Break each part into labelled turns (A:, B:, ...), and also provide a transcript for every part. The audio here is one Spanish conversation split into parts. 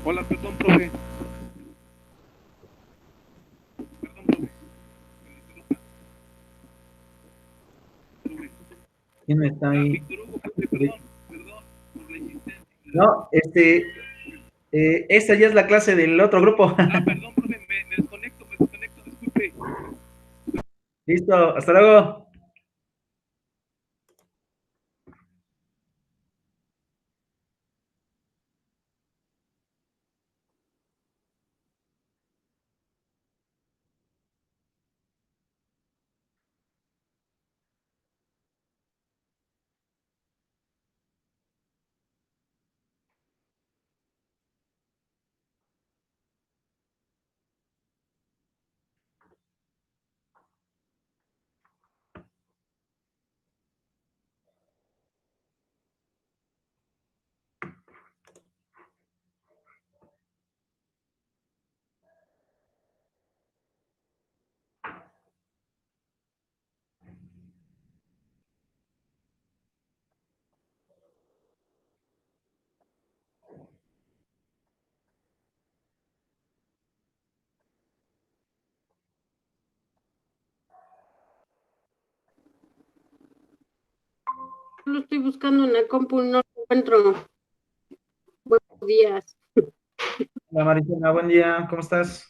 A: Hola, perdón, profe. Perdón, profe.
B: ¿Quién me está
A: Ah,
B: ahí?
A: Víctor Hugo, profe, perdón. Perdón por la insistencia.
B: No, esta ya es la clase del otro grupo.
A: Ah, perdón, profe, me desconecto, disculpe.
B: Listo, hasta luego.
C: Lo estoy buscando en la compu y no lo encuentro. Buenos días.
B: Hola Marisela, buen día, ¿cómo estás?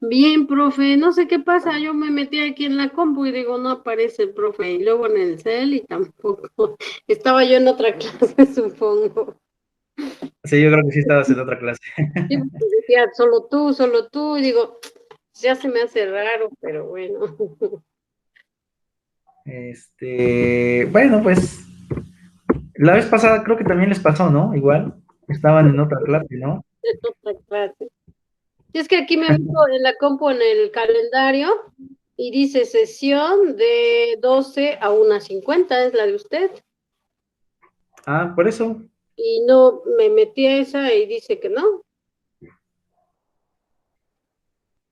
C: Bien, profe, no sé qué pasa. Yo me metí aquí en la compu y digo, no aparece el profe. Y luego en el cel y tampoco. Estaba yo en otra clase, supongo.
B: Sí, yo creo que sí estabas en otra clase.
C: Sí, porque decía, solo tú. Y digo, ya se me hace raro, pero bueno.
B: Bueno, pues la vez pasada creo que también les pasó, ¿no? Igual, estaban en otra clase, ¿no?
C: Otra clase. Y es que aquí me meto en la compu en el calendario y dice sesión de 12 a 1:50, es la de usted.
B: Ah, por eso,
C: Y no me metí a esa y dice que no.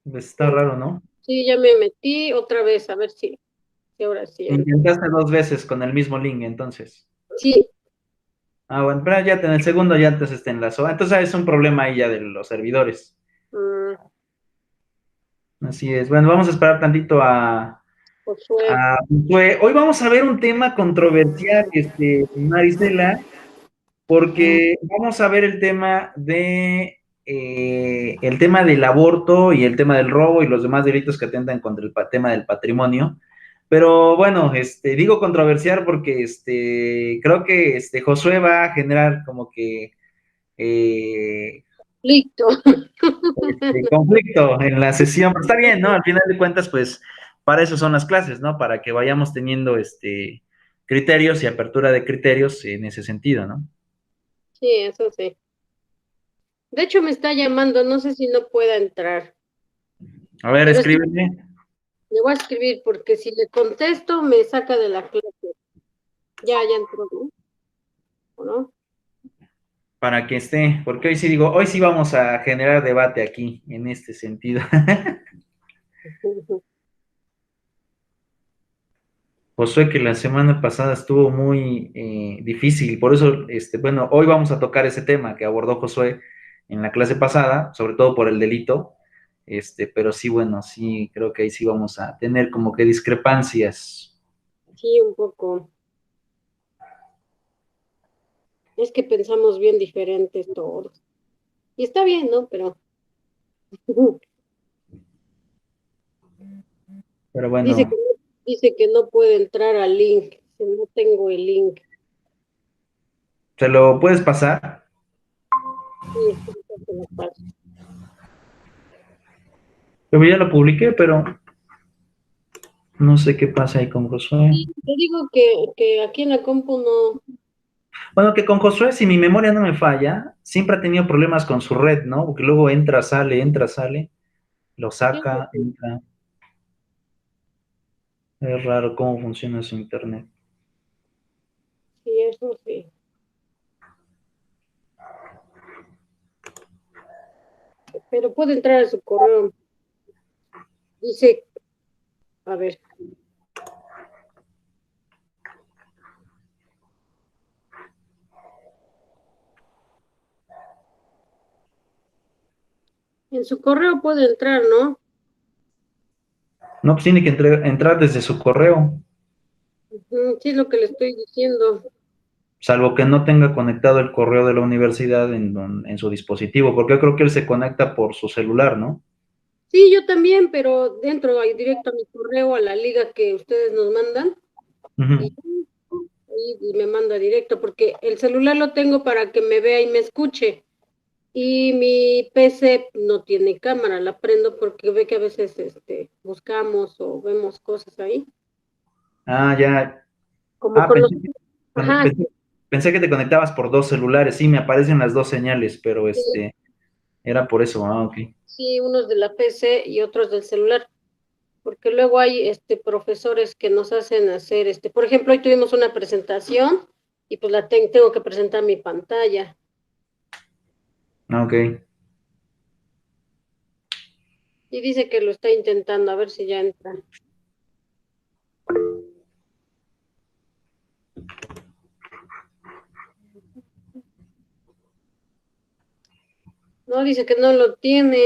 B: pues está raro, ¿no?
C: Sí, ya me metí otra vez, a ver si ahora sí entro.
B: Intentaste dos veces con el mismo link, entonces.
C: Sí,
B: Ah, bueno, pero ya en el segundo ya entonces te enlazó. Entonces es un problema ahí ya de los servidores.
C: mm,
B: Así es. Bueno, vamos a esperar tantito
C: Josué.
B: Josué. Hoy vamos a ver un tema controversial, Marisela, porque vamos a ver el tema del aborto y el tema del robo y los demás delitos que atentan contra el tema del patrimonio. Pero bueno, digo controversial porque creo que Josué va a generar como que
C: Conflicto.
B: conflicto en la sesión. Pero está bien, ¿no? Al final de cuentas, pues para eso son las clases, ¿no? Para que vayamos teniendo criterios y apertura de criterios en ese sentido, ¿no?
C: Sí, eso sí. De hecho, me está llamando, no sé si no pueda entrar,
B: A ver,
C: pero sí,
B: escríbeme
C: le voy a escribir porque si le contesto me saca de la clase. Ya entró, ¿no? ¿O no?
B: para que esté, porque hoy sí digo, hoy sí vamos a generar debate aquí, en este sentido. Josué, que la semana pasada estuvo muy difícil, por eso, bueno, hoy vamos a tocar ese tema que abordó Josué en la clase pasada, sobre todo por el delito, pero sí, bueno, sí, creo que ahí sí vamos a tener como que discrepancias.
C: Sí, un poco. Es que pensamos bien diferentes todos. Y está bien, ¿no? Pero
B: Pero
C: dice
B: bueno,
C: que, dice que no puede entrar al link. Que no tengo el link.
B: ¿te lo puedes pasar?
C: Sí, se lo paso.
B: Yo ya lo publiqué, pero no sé qué pasa ahí con Josué.
C: Sí, te digo que aquí en la compu no.
B: Bueno, que con Josué, si mi memoria no me falla, siempre ha tenido problemas con su red, ¿no? Porque luego entra, sale, lo
C: Sí, eso
B: saca,
C: sí,
B: entra. Es raro cómo funciona su internet.
C: sí, eso sí. Pero puede entrar a su correo. Dice, a ver, En su correo puede entrar, ¿no?
B: No, pues tiene que entrar desde su correo,
C: Sí, es lo que le estoy diciendo.
B: salvo que no tenga conectado el correo de la universidad en su dispositivo, porque yo creo que él se conecta por su celular, ¿no?
C: Sí, yo también, pero dentro, ahí directo a mi correo, a la liga que ustedes nos mandan, y,
B: Ujú.
C: y me manda directo, porque el celular lo tengo para que me vea y me escuche. Y mi PC no tiene cámara, la prendo porque ve que a veces buscamos o vemos cosas ahí.
B: Ah, ya.
C: Como
B: Ah,
C: con los...
B: bueno,
C: Ajá,
B: pensé que te conectabas por dos celulares. Sí, me aparecen las dos señales, pero
C: sí,
B: era por eso. Ah, ok.
C: sí, unos de la PC y otros del celular. Porque luego hay profesores que nos hacen hacer, por ejemplo, hoy tuvimos una presentación y pues tengo que presentar mi pantalla.
B: Ah, ok.
C: Y dice que lo está intentando, a ver si ya entra. No, dice que no lo tiene.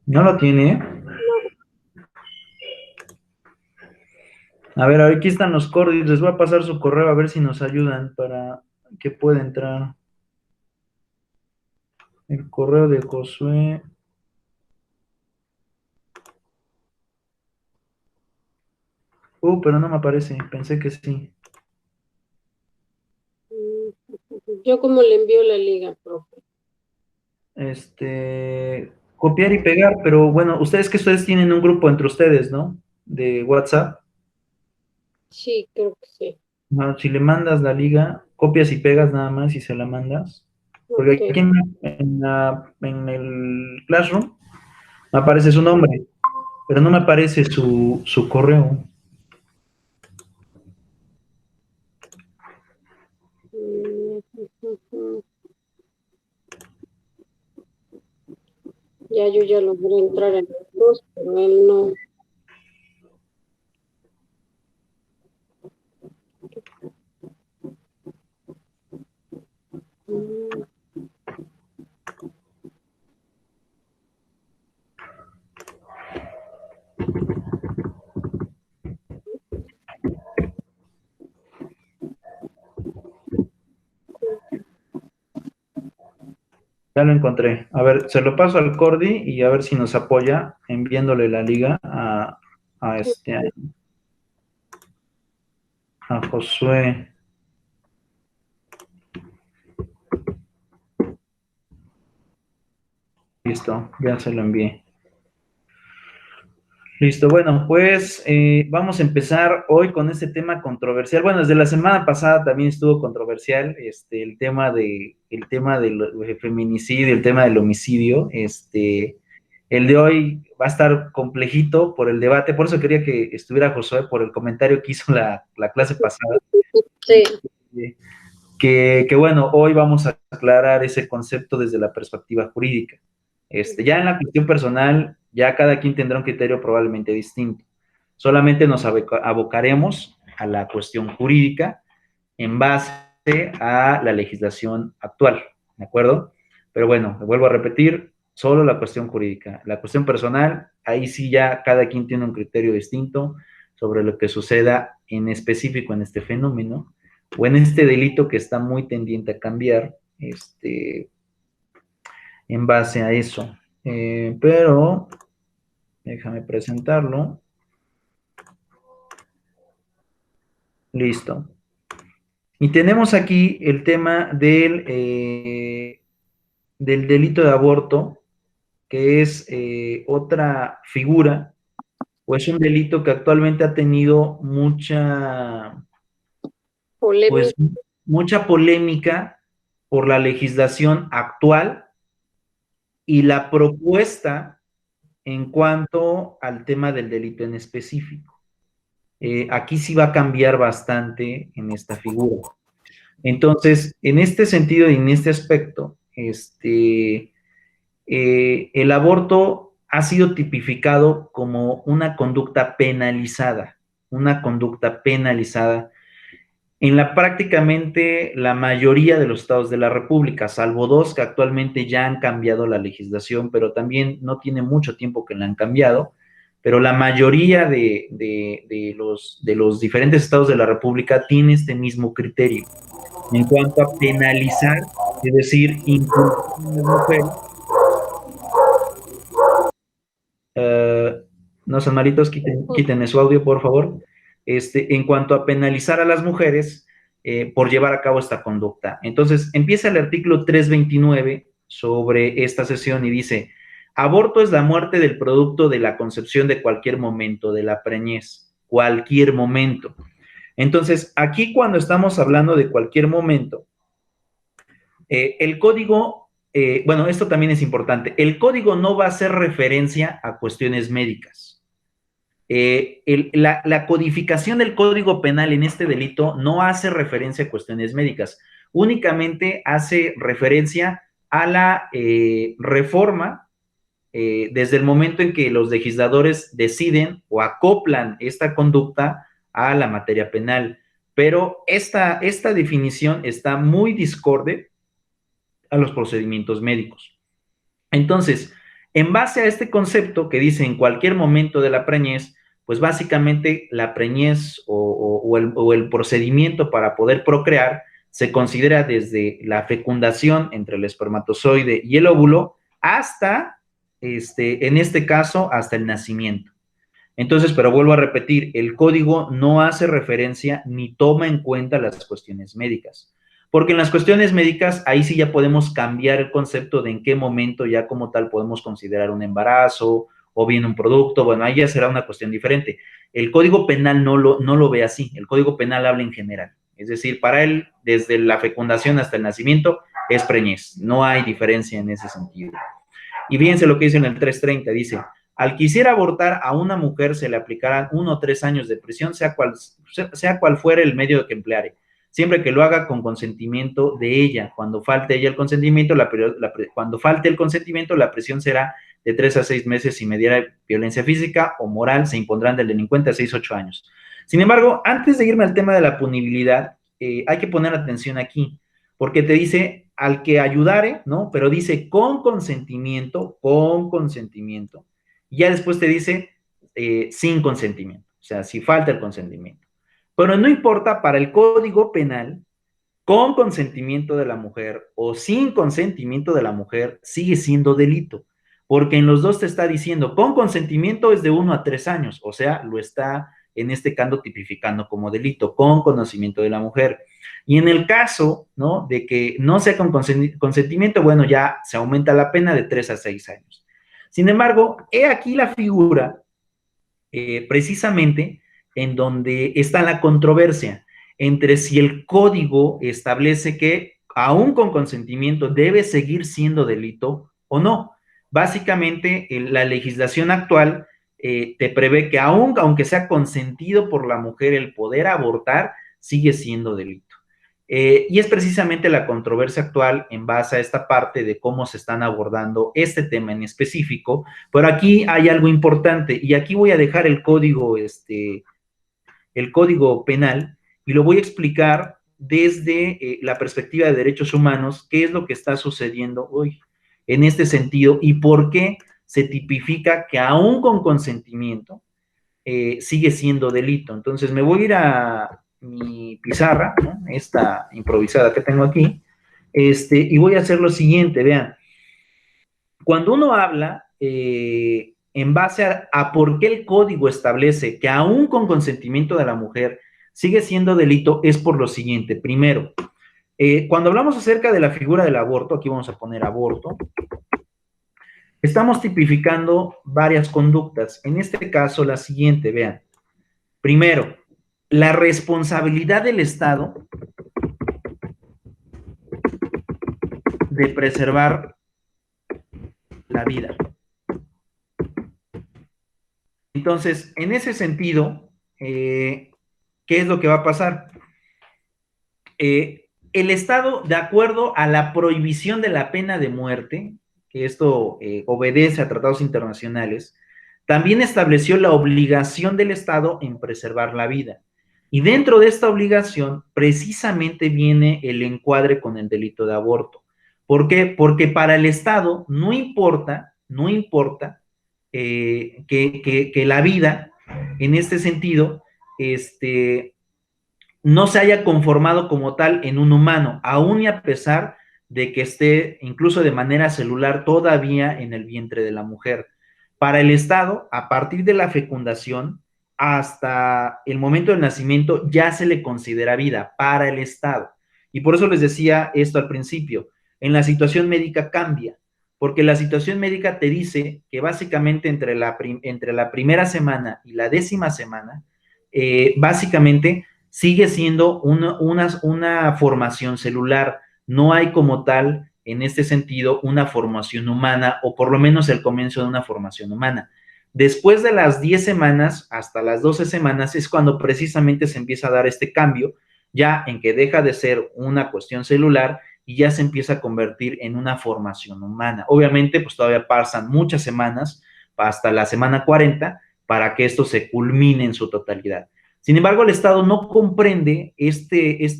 B: ¿No lo tiene?
C: No,
B: A ver, aquí están los códigos. Les voy a pasar su correo a ver si nos ayudan para que pueda entrar. El correo de Josué. Pero no me aparece. Pensé que sí.
C: yo como le envío la liga, profe.
B: Copiar y pegar, pero bueno, ustedes tienen un grupo entre ustedes, ¿no? De WhatsApp.
C: Sí, creo que sí.
B: Si le mandas la liga, copias y pegas nada más y se la mandas. Porque
C: Ok.
B: aquí en el Classroom me aparece su nombre, pero no me aparece su correo.
C: Ya yo ya logré entrar en los dos, pero él no.
B: Ya lo encontré. A ver, se lo paso al Cordy y a ver si nos apoya enviándole la liga a Josué. Listo, ya se lo envié. Listo, bueno, pues vamos a empezar hoy con este tema controversial. Bueno, desde la semana pasada también estuvo controversial el tema del feminicidio, el tema del homicidio. El de hoy va a estar complejito por el debate, por eso quería que estuviera Josué por el comentario que hizo la clase pasada.
C: Sí.
B: Que bueno, hoy vamos a aclarar ese concepto desde la perspectiva jurídica. Ya en la cuestión personal, ya cada quien tendrá un criterio probablemente distinto. Solamente nos abocaremos a la cuestión jurídica en base a la legislación actual, ¿de acuerdo? Pero bueno, vuelvo a repetir, solo la cuestión jurídica. La cuestión personal, ahí sí ya cada quien tiene un criterio distinto sobre lo que suceda en específico en este fenómeno o en este delito que está muy tendiente a cambiar, en base a eso. Pero déjame presentarlo. Listo. Y tenemos aquí el tema del delito de aborto, que es otra figura, o es un delito que actualmente ha tenido pues,
C: Polémica.
B: mucha polémica por la legislación actual y la propuesta en cuanto al tema del delito en específico. Aquí sí va a cambiar bastante en esta figura. Entonces, en este sentido y en este aspecto, el aborto ha sido tipificado como una conducta penalizada en la prácticamente la mayoría de los estados de la República, salvo dos que actualmente ya han cambiado la legislación, pero también no tiene mucho tiempo que la han cambiado, pero la mayoría de los diferentes estados de la República tiene este mismo criterio. En cuanto a penalizar, es decir, inculpar a las mujeres, no son malitos, quiten su audio, por favor. En cuanto a penalizar a las mujeres por llevar a cabo esta conducta. Entonces, empieza el artículo 329 sobre esta sesión y dice, aborto es la muerte del producto de la concepción de cualquier momento, de la preñez, cualquier momento. Entonces, aquí cuando estamos hablando de cualquier momento, el código, bueno, esto también es importante, el código no va a hacer referencia a cuestiones médicas. La codificación del Código Penal en este delito no hace referencia a cuestiones médicas, únicamente hace referencia a la reforma desde el momento en que los legisladores deciden o acoplan esta conducta a la materia penal. Pero esta definición está muy discorde a los procedimientos médicos. Entonces, en base a este concepto que dice en cualquier momento de la preñez, pues básicamente la preñez o el procedimiento para poder procrear se considera desde la fecundación entre el espermatozoide y el óvulo hasta, en este caso, hasta el nacimiento. Entonces, pero vuelvo a repetir, el código no hace referencia ni toma en cuenta las cuestiones médicas. Porque en las cuestiones médicas, ahí sí ya podemos cambiar el concepto de en qué momento ya como tal podemos considerar un embarazo o bien un producto. Bueno, ahí ya será una cuestión diferente. El Código Penal no lo ve así. El Código Penal habla en general. Es decir, para él, desde la fecundación hasta el nacimiento, es preñez. No hay diferencia en ese sentido. Y fíjense lo que dice en el 330. Dice, al que quisiera abortar a una mujer se le aplicarán 1 o 3 años de prisión, sea cual fuera el medio que empleare, siempre que lo haga con consentimiento de ella. Cuando falte ella el consentimiento, cuando falte el consentimiento, la prisión será de 3 a 6 meses. Si mediara violencia física o moral, se impondrán del delincuente a 6 a 8 años. Sin embargo, antes de irme al tema de la punibilidad, hay que poner atención aquí, porque te dice al que ayudare, ¿no? Pero dice con consentimiento, y ya después te dice sin consentimiento, o sea, si falta el consentimiento. Pero no importa, para el Código Penal, con consentimiento de la mujer o sin consentimiento de la mujer, sigue siendo delito, porque en los dos te está diciendo, con consentimiento es de 1 a 3 años, o sea, lo está en este caso tipificando como delito, con conocimiento de la mujer. Y en el caso, ¿no?, de que no sea con consentimiento, bueno, ya se aumenta la pena de 3 a 6 años. Sin embargo, he aquí la figura, precisamente, en donde está la controversia entre si el código establece que, aún con consentimiento, debe seguir siendo delito o no. Básicamente, la legislación actual te prevé que aunque sea consentido por la mujer el poder abortar, sigue siendo delito. Y es precisamente la controversia actual en base a esta parte de cómo se están abordando este tema en específico, pero aquí hay algo importante, y aquí voy a dejar el código penal, y lo voy a explicar desde la perspectiva de derechos humanos, qué es lo que está sucediendo hoy en este sentido, y por qué se tipifica que aún con consentimiento sigue siendo delito. Entonces me voy a ir a mi pizarra, ¿no?, esta improvisada que tengo aquí, y voy a hacer lo siguiente. Vean, cuando uno habla en base a por qué el código establece que aún con consentimiento de la mujer sigue siendo delito, es por lo siguiente. Primero, cuando hablamos acerca de la figura del aborto, aquí vamos a poner aborto, estamos tipificando varias conductas. En este caso, la siguiente, vean. Primero, la responsabilidad del Estado de preservar la vida. Entonces, en ese sentido, ¿qué es lo que va a pasar? El Estado, de acuerdo a la prohibición de la pena de muerte, que esto obedece a tratados internacionales, también estableció la obligación del Estado en preservar la vida. Y dentro de esta obligación, precisamente viene el encuadre con el delito de aborto. ¿Por qué? Porque para el Estado no importa que la vida, en este sentido, no se haya conformado como tal en un humano, aún y a pesar de que esté incluso de manera celular todavía en el vientre de la mujer. Para el Estado, a partir de la fecundación hasta el momento del nacimiento, ya se le considera vida para el Estado. Y por eso les decía esto al principio, en la situación médica cambia, porque la situación médica te dice que básicamente entre la primera semana y la 10ª semana, básicamente sigue siendo una formación celular. No hay como tal, en este sentido, una formación humana, o por lo menos el comienzo de una formación humana. Después de las 10 semanas hasta las 12 semanas es cuando precisamente se empieza a dar este cambio, ya en que deja de ser una cuestión celular y ya se empieza a convertir en una formación humana. Obviamente, pues todavía pasan muchas semanas, hasta la semana 40, para que esto se culmine en su totalidad. Sin embargo, el Estado no comprende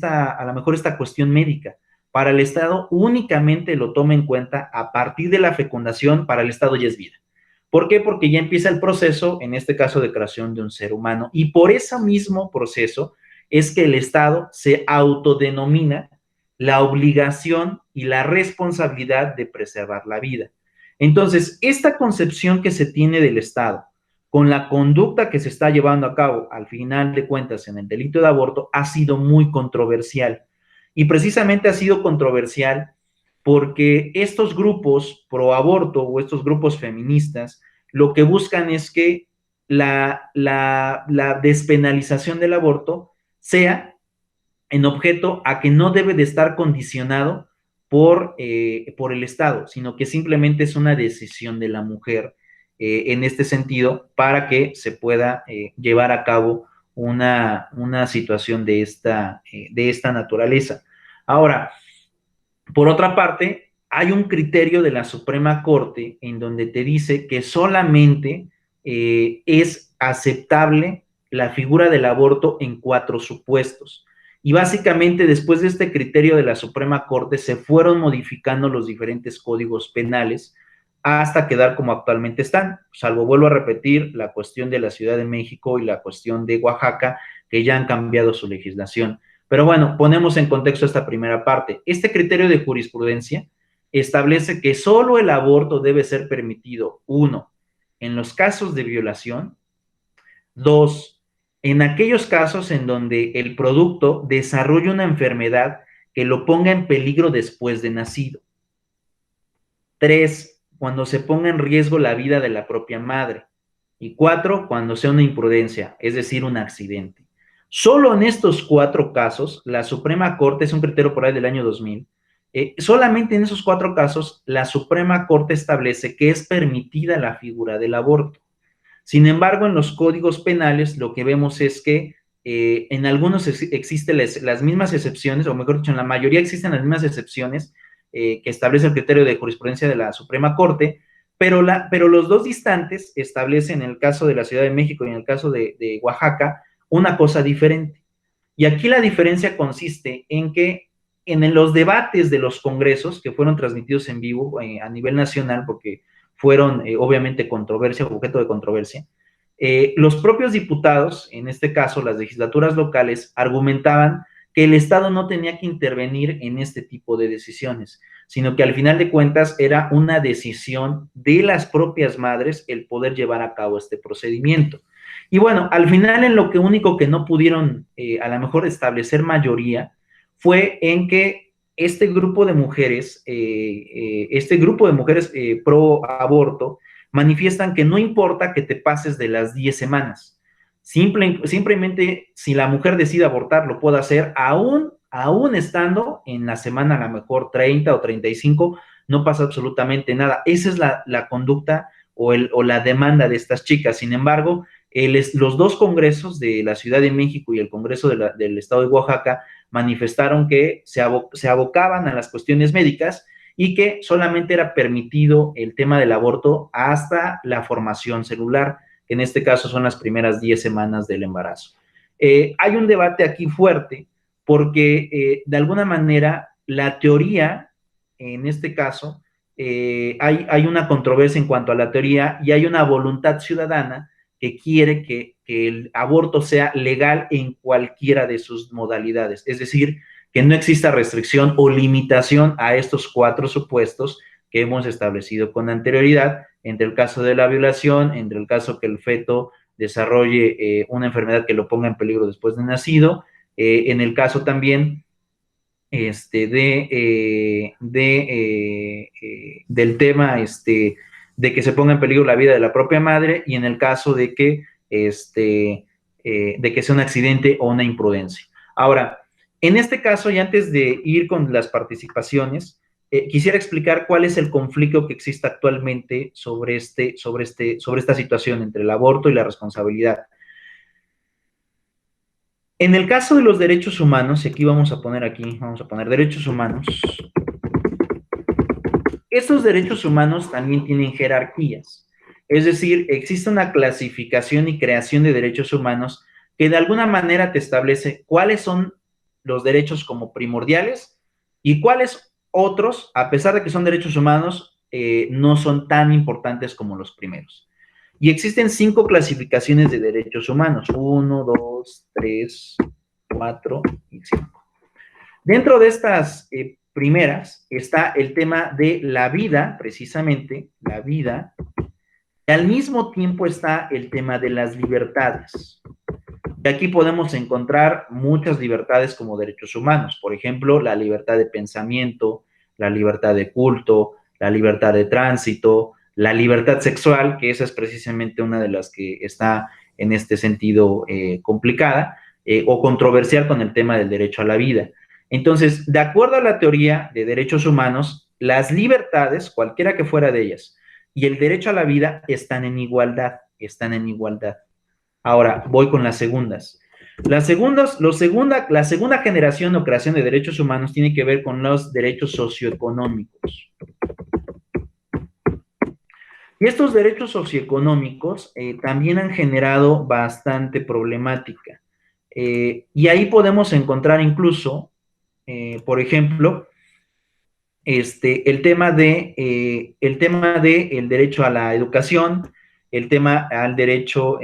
B: a lo mejor esta cuestión médica. Para el Estado únicamente lo toma en cuenta a partir de la fecundación, para el Estado ya es vida. ¿Por qué? Porque ya empieza el proceso, en este caso de creación de un ser humano, y por ese mismo proceso es que el Estado se autodenomina la obligación y la responsabilidad de preservar la vida. Entonces, esta concepción que se tiene del Estado con la conducta que se está llevando a cabo, al final de cuentas, en el delito de aborto, ha sido muy controversial. Y precisamente ha sido controversial porque estos grupos pro aborto o estos grupos feministas lo que buscan es que la despenalización del aborto sea en objeto a que no debe de estar condicionado por el Estado, sino que simplemente es una decisión de la mujer en este sentido para que se pueda llevar a cabo una situación de esta naturaleza. Ahora, por otra parte, hay un criterio de la Suprema Corte en donde te dice que solamente es aceptable la figura del aborto en 4 supuestos. Y básicamente después de este criterio de la Suprema Corte se fueron modificando los diferentes códigos penales hasta quedar como actualmente están, salvo, vuelvo a repetir, la cuestión de la Ciudad de México y la cuestión de Oaxaca, que ya han cambiado su legislación. Pero bueno, ponemos en contexto esta primera parte. Este criterio de jurisprudencia establece que solo el aborto debe ser permitido, 1, en los casos de violación, 2, en aquellos casos en donde el producto desarrolla una enfermedad que lo ponga en peligro después de nacido, 3, cuando se ponga en riesgo la vida de la propia madre, y 4, cuando sea una imprudencia, es decir, un accidente. Solo en estos 4 casos, la Suprema Corte, es un criterio por ahí del año 2000, solamente en esos 4 casos, la Suprema Corte establece que es permitida la figura del aborto. Sin embargo, en los códigos penales lo que vemos es que en algunos existen las mismas excepciones, o mejor dicho, en la mayoría existen las mismas excepciones que establece el criterio de jurisprudencia de la Suprema Corte, pero los dos distantes establecen, en el caso de la Ciudad de México y en el caso de Oaxaca, una cosa diferente. Y aquí la diferencia consiste en que en los debates de los congresos, que fueron transmitidos en vivo a nivel nacional, porque fueron obviamente objeto de controversia, los propios diputados, en este caso las legislaturas locales, argumentaban que el Estado no tenía que intervenir en este tipo de decisiones, sino que al final de cuentas era una decisión de las propias madres el poder llevar a cabo este procedimiento. Y bueno, al final en lo que único que no pudieron a lo mejor establecer mayoría fue en que este grupo de mujeres pro aborto manifiestan que no importa que te pases de las 10 semanas. Simplemente si la mujer decide abortar, lo puede hacer aún estando en la semana a lo mejor 30 o 35, no pasa absolutamente nada. Esa es la conducta o la demanda de estas chicas. Sin embargo, los dos congresos de la Ciudad de México y el Congreso del Estado de Oaxaca manifestaron que se abocaban a las cuestiones médicas y que solamente era permitido el tema del aborto hasta la formación celular, que en este caso son las primeras 10 semanas del embarazo. Hay un debate aquí fuerte porque de alguna manera la teoría, en este caso, hay una controversia en cuanto a la teoría y hay una voluntad ciudadana que quiere que el aborto sea legal en cualquiera de sus modalidades, es decir, que no exista restricción o limitación a estos 4 supuestos que hemos establecido con anterioridad, entre el caso de la violación, entre el caso que el feto desarrolle una enfermedad que lo ponga en peligro después de nacido, en el caso también del tema de que se ponga en peligro la vida de la propia madre y en el caso de que sea un accidente o una imprudencia. Ahora, en este caso, y antes de ir con las participaciones, quisiera explicar cuál es el conflicto que existe actualmente sobre esta situación entre el aborto y la responsabilidad. En el caso de los derechos humanos, y aquí vamos a poner derechos humanos. Estos derechos humanos también tienen jerarquías. Es decir, existe una clasificación y creación de derechos humanos que de alguna manera te establece cuáles son los derechos como primordiales y cuáles otros, a pesar de que son derechos humanos, no son tan importantes como los primeros. Y existen 5 clasificaciones de derechos humanos. 1, 2, 3, 4 y 5. Dentro de estas primeras está el tema de la vida, precisamente, la vida, y al mismo tiempo está el tema de las libertades. Y aquí podemos encontrar muchas libertades como derechos humanos, por ejemplo, la libertad de pensamiento, la libertad de culto, la libertad de tránsito, la libertad sexual, que esa es precisamente una de las que está en este sentido complicada o controversial con el tema del derecho a la vida. Entonces, de acuerdo a la teoría de derechos humanos, las libertades, cualquiera que fuera de ellas, y el derecho a la vida están en igualdad. Ahora, voy con las segundas. La segunda generación o creación de derechos humanos tiene que ver con los derechos socioeconómicos. Y estos derechos socioeconómicos también han generado bastante problemática. Y ahí podemos encontrar incluso, por ejemplo, el tema de el derecho a la educación, el tema al derecho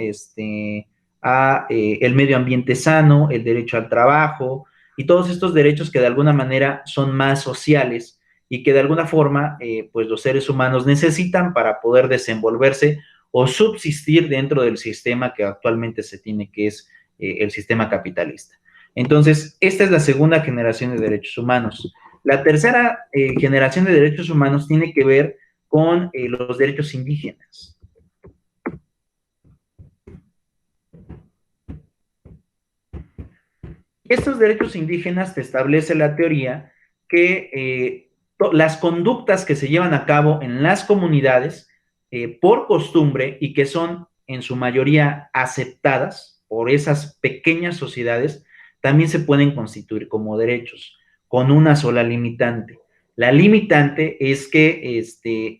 B: a el medio ambiente sano, el derecho al trabajo, y todos estos derechos que de alguna manera son más sociales y que de alguna forma pues los seres humanos necesitan para poder desenvolverse o subsistir dentro del sistema que actualmente se tiene, que es el sistema capitalista. Entonces, esta es la segunda generación de derechos humanos. La tercera generación de derechos humanos tiene que ver con los derechos indígenas. Estos derechos indígenas te establece la teoría que las conductas que se llevan a cabo en las comunidades por costumbre y que son en su mayoría aceptadas por esas pequeñas sociedades, también se pueden constituir como derechos, con una sola limitante. La limitante es que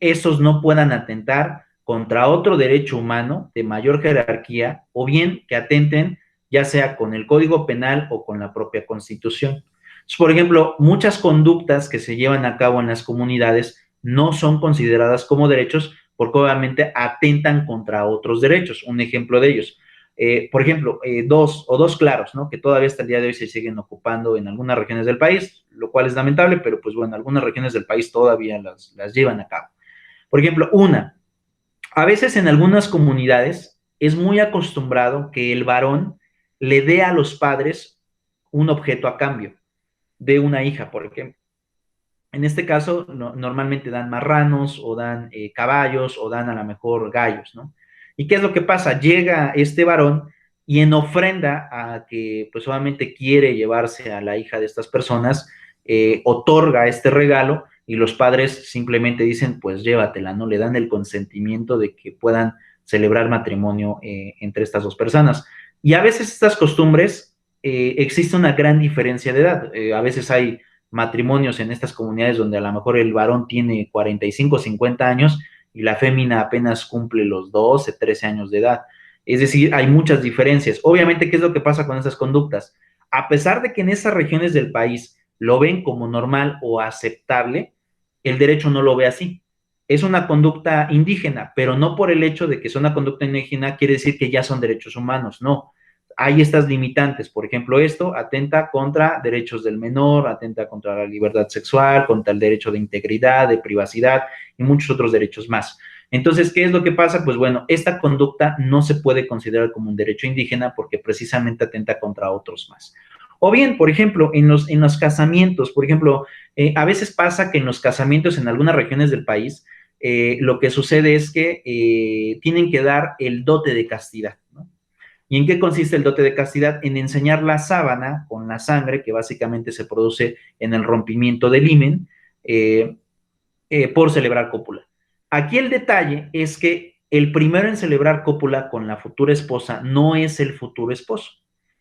B: estos no puedan atentar contra otro derecho humano de mayor jerarquía o bien que atenten ya sea con el Código Penal o con la propia Constitución. Entonces, por ejemplo, muchas conductas que se llevan a cabo en las comunidades no son consideradas como derechos porque obviamente atentan contra otros derechos. Un ejemplo de ellos, por ejemplo, dos claros, ¿no? Que todavía hasta el día de hoy se siguen ocupando en algunas regiones del país, lo cual es lamentable, pero pues bueno, algunas regiones del país todavía las llevan a cabo. Por ejemplo, a veces en algunas comunidades es muy acostumbrado que el varón le dé a los padres un objeto a cambio de una hija, por ejemplo. En este caso, normalmente dan marranos o dan caballos o dan a lo mejor gallos, ¿no? ¿Y qué es lo que pasa? Llega este varón y en ofrenda a que pues obviamente quiere llevarse a la hija de estas personas, otorga este regalo y los padres simplemente dicen, pues llévatela, ¿no? Le dan el consentimiento de que puedan celebrar matrimonio entre estas dos personas. Y a veces estas costumbres, existe una gran diferencia de edad. A veces hay matrimonios en estas comunidades donde a lo mejor el varón tiene 45, 50 años y la fémina apenas cumple los 12, 13 años de edad. Es decir, hay muchas diferencias. Obviamente, ¿qué es lo que pasa con esas conductas? A pesar de que en esas regiones del país lo ven como normal o aceptable, el derecho no lo ve así. Es una conducta indígena, pero no por el hecho de que sea una conducta indígena quiere decir que ya son derechos humanos, no. Hay estas limitantes, por ejemplo, esto atenta contra derechos del menor, atenta contra la libertad sexual, contra el derecho de integridad, de privacidad y muchos otros derechos más. Entonces, ¿qué es lo que pasa? Pues bueno, esta conducta no se puede considerar como un derecho indígena porque precisamente atenta contra otros más. O bien, por ejemplo, en los casamientos, por ejemplo, a veces pasa que en los casamientos en algunas regiones del país, lo que sucede es que tienen que dar el dote de castidad, ¿no? ¿Y en qué consiste el dote de castidad? En enseñar la sábana con la sangre, que básicamente se produce en el rompimiento del himen, por celebrar cópula. Aquí el detalle es que el primero en celebrar cópula con la futura esposa no es el futuro esposo,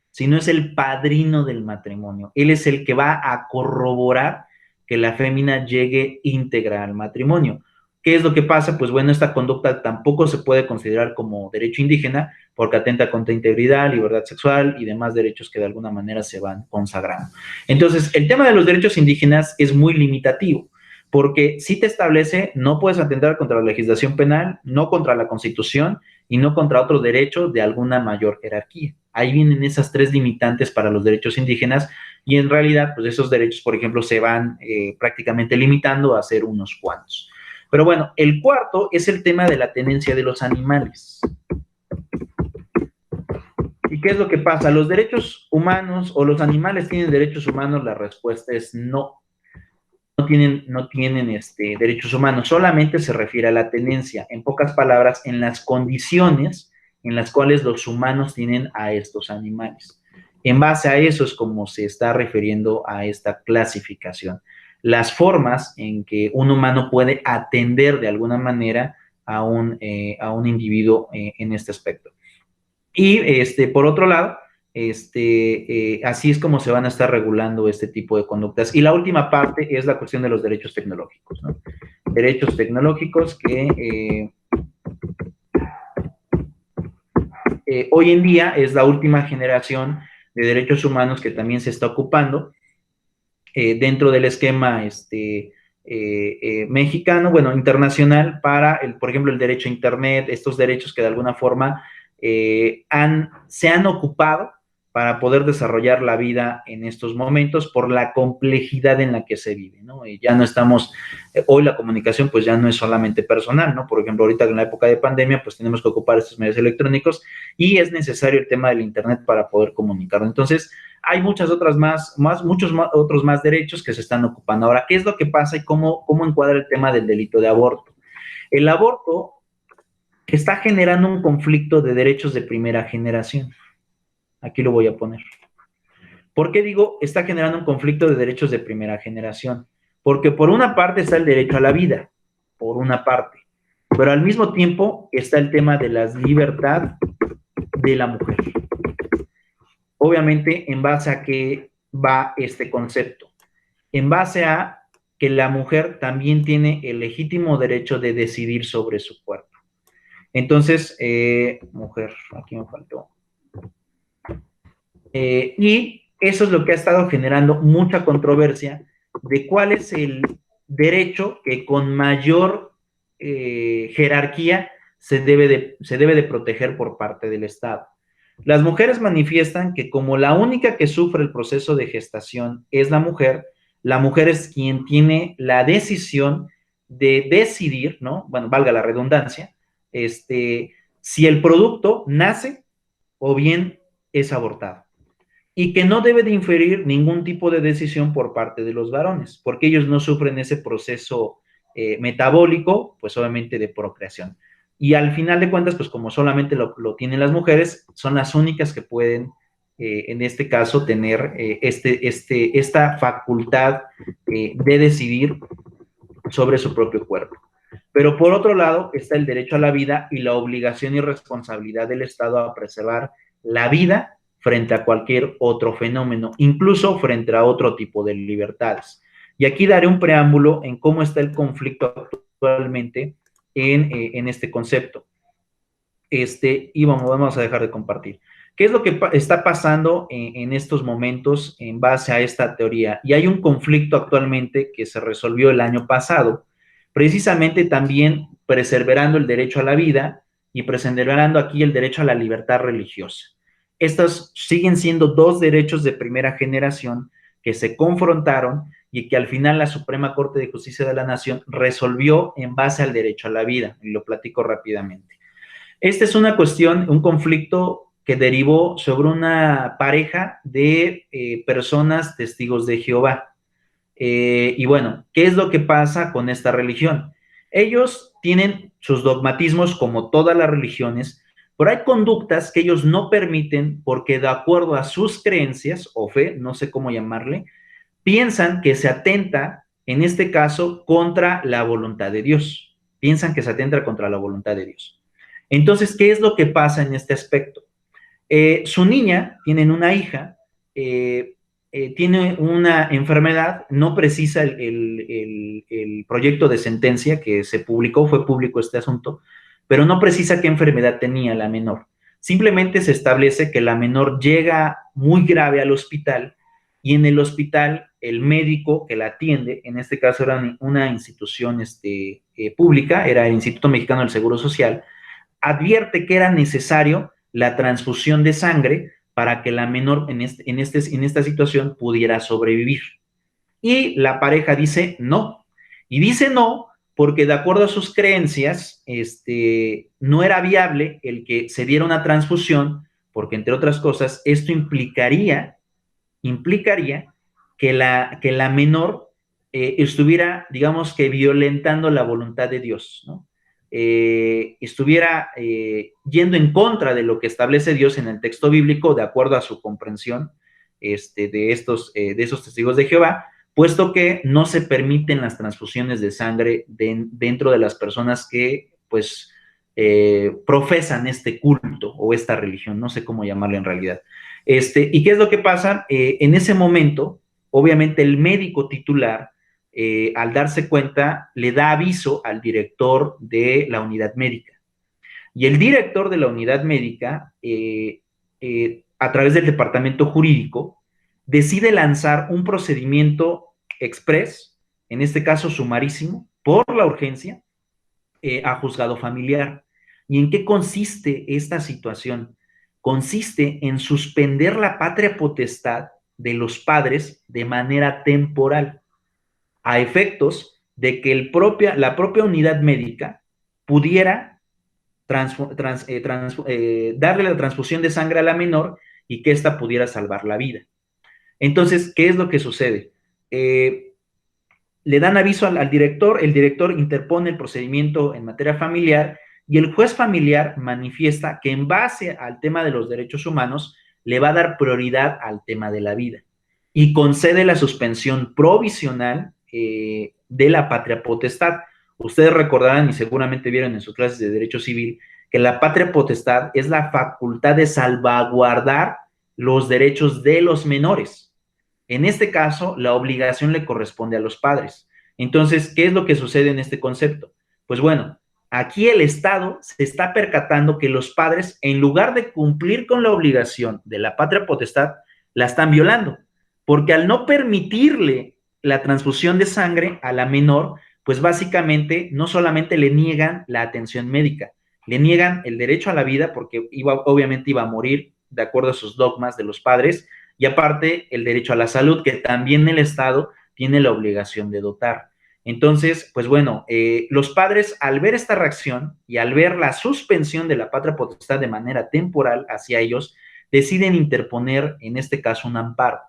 B: sino es el padrino del matrimonio. Él es el que va a corroborar que la fémina llegue íntegra al matrimonio. ¿Qué es lo que pasa? Pues bueno, esta conducta tampoco se puede considerar como derecho indígena porque atenta contra integridad, libertad sexual y demás derechos que de alguna manera se van consagrando. Entonces, el tema de los derechos indígenas es muy limitativo porque si te establece, no puedes atentar contra la legislación penal, no contra la Constitución y no contra otro derecho de alguna mayor jerarquía. Ahí vienen esas tres limitantes para los derechos indígenas y en realidad, pues esos derechos, por ejemplo, se van prácticamente limitando a ser unos cuantos. Pero bueno, el cuarto es el tema de la tenencia de los animales. ¿Y qué es lo que pasa? ¿Los derechos humanos o los animales tienen derechos humanos? La respuesta es no. No tienen derechos humanos, solamente se refiere a la tenencia, en pocas palabras, en las condiciones en las cuales los humanos tienen a estos animales. En base a eso es como se está refiriendo a esta clasificación. Las formas en que un humano puede atender de alguna manera a un individuo en este aspecto. Y por otro lado, así es como se van a estar regulando este tipo de conductas. Y la última parte es la cuestión de los derechos tecnológicos, ¿no? Derechos tecnológicos que hoy en día es la última generación de derechos humanos que también se está ocupando dentro del esquema mexicano, bueno, internacional, para, por ejemplo, el derecho a Internet, estos derechos que de alguna forma se han ocupado para poder desarrollar la vida en estos momentos por la complejidad en la que se vive, ¿no? Y ya no estamos, hoy la comunicación pues ya no es solamente personal, ¿no? Por ejemplo, ahorita en la época de pandemia pues tenemos que ocupar estos medios electrónicos y es necesario el tema del Internet para poder comunicarlo. Entonces, hay muchos otros más derechos que se están ocupando. Ahora, ¿qué es lo que pasa y cómo encuadra el tema del delito de aborto? El aborto está generando un conflicto de derechos de primera generación. Aquí lo voy a poner. ¿Por qué digo está generando un conflicto de derechos de primera generación? Porque por una parte está el derecho a la vida, por una parte, pero al mismo tiempo está el tema de la libertad de la mujer. Obviamente, ¿en base a qué va este concepto? En base a que la mujer también tiene el legítimo derecho de decidir sobre su cuerpo. Entonces, mujer, aquí me faltó. Y eso es lo que ha estado generando mucha controversia de cuál es el derecho que con mayor jerarquía se debe de proteger por parte del Estado. Las mujeres manifiestan que como la única que sufre el proceso de gestación es la mujer es quien tiene la decisión de decidir, ¿no? Bueno, valga la redundancia, si el producto nace o bien es abortado. Y que no debe de inferir ningún tipo de decisión por parte de los varones, porque ellos no sufren ese proceso metabólico, pues obviamente de procreación. Y al final de cuentas, pues como solamente lo tienen las mujeres, son las únicas que pueden, en este caso, tener esta facultad de decidir sobre su propio cuerpo. Pero por otro lado está el derecho a la vida y la obligación y responsabilidad del Estado a preservar la vida frente a cualquier otro fenómeno, incluso frente a otro tipo de libertades. Y aquí daré un preámbulo en cómo está el conflicto actualmente en este concepto. y vamos a dejar de compartir. ¿Qué es lo que está pasando en estos momentos en base a esta teoría? Y hay un conflicto actualmente que se resolvió el año pasado, precisamente también preservando el derecho a la vida y preservando aquí el derecho a la libertad religiosa. Estos siguen siendo dos derechos de primera generación que se confrontaron y que al final la Suprema Corte de Justicia de la Nación resolvió en base al derecho a la vida, y lo platico rápidamente. Esta es una cuestión, un conflicto que derivó sobre una pareja de personas testigos de Jehová. Y bueno, ¿qué es lo que pasa con esta religión? Ellos tienen sus dogmatismos como todas las religiones, pero hay conductas que ellos no permiten porque de acuerdo a sus creencias o fe, no sé cómo llamarle, piensan que se atenta, en este caso, contra la voluntad de Dios. Piensan que se atenta contra la voluntad de Dios. Entonces, ¿qué es lo que pasa en este aspecto? Su niña, tienen una hija, tiene una enfermedad, no precisa el proyecto de sentencia que se publicó, fue público este asunto, pero no precisa qué enfermedad tenía la menor. Simplemente se establece que la menor llega muy grave al hospital y en el hospital el médico que la atiende, en este caso era una institución pública, era el Instituto Mexicano del Seguro Social, advierte que era necesario la transfusión de sangre para que la menor en esta situación pudiera sobrevivir. Y la pareja dice no. Y dice no porque de acuerdo a sus creencias, no era viable el que se diera una transfusión, porque entre otras cosas, esto implicaría que la menor estuviera, digamos que violentando la voluntad de Dios, ¿no? Estuviera yendo en contra de lo que establece Dios en el texto bíblico, de acuerdo a su comprensión de esos testigos de Jehová, puesto que no se permiten las transfusiones de sangre dentro de las personas que, pues, profesan este culto o esta religión, no sé cómo llamarlo en realidad. ¿Y qué es lo que pasa? En ese momento, obviamente el médico titular, al darse cuenta, le da aviso al director de la unidad médica. Y el director de la unidad médica, a través del departamento jurídico, decide lanzar un procedimiento express, en este caso sumarísimo, por la urgencia, a juzgado familiar. ¿Y en qué consiste esta situación? Consiste en suspender la patria potestad de los padres de manera temporal, a efectos de que la propia unidad médica pudiera darle la transfusión de sangre a la menor y que ésta pudiera salvar la vida. Entonces, ¿qué es lo que sucede? Le dan aviso al director, el director interpone el procedimiento en materia familiar y el juez familiar manifiesta que en base al tema de los derechos humanos le va a dar prioridad al tema de la vida y concede la suspensión provisional de la patria potestad. Ustedes recordarán y seguramente vieron en sus clases de Derecho Civil que la patria potestad es la facultad de salvaguardar los derechos de los menores. En este caso, la obligación le corresponde a los padres. Entonces, ¿qué es lo que sucede en este concepto? Pues bueno, aquí el Estado se está percatando que los padres, en lugar de cumplir con la obligación de la patria potestad, la están violando, porque al no permitirle la transfusión de sangre a la menor, pues básicamente no solamente le niegan la atención médica, le niegan el derecho a la vida porque obviamente iba a morir de acuerdo a sus dogmas de los padres, y aparte el derecho a la salud, que también el Estado tiene la obligación de dotar. Entonces, pues bueno, los padres al ver esta reacción y al ver la suspensión de la patria potestad de manera temporal hacia ellos, deciden interponer, en este caso, un amparo.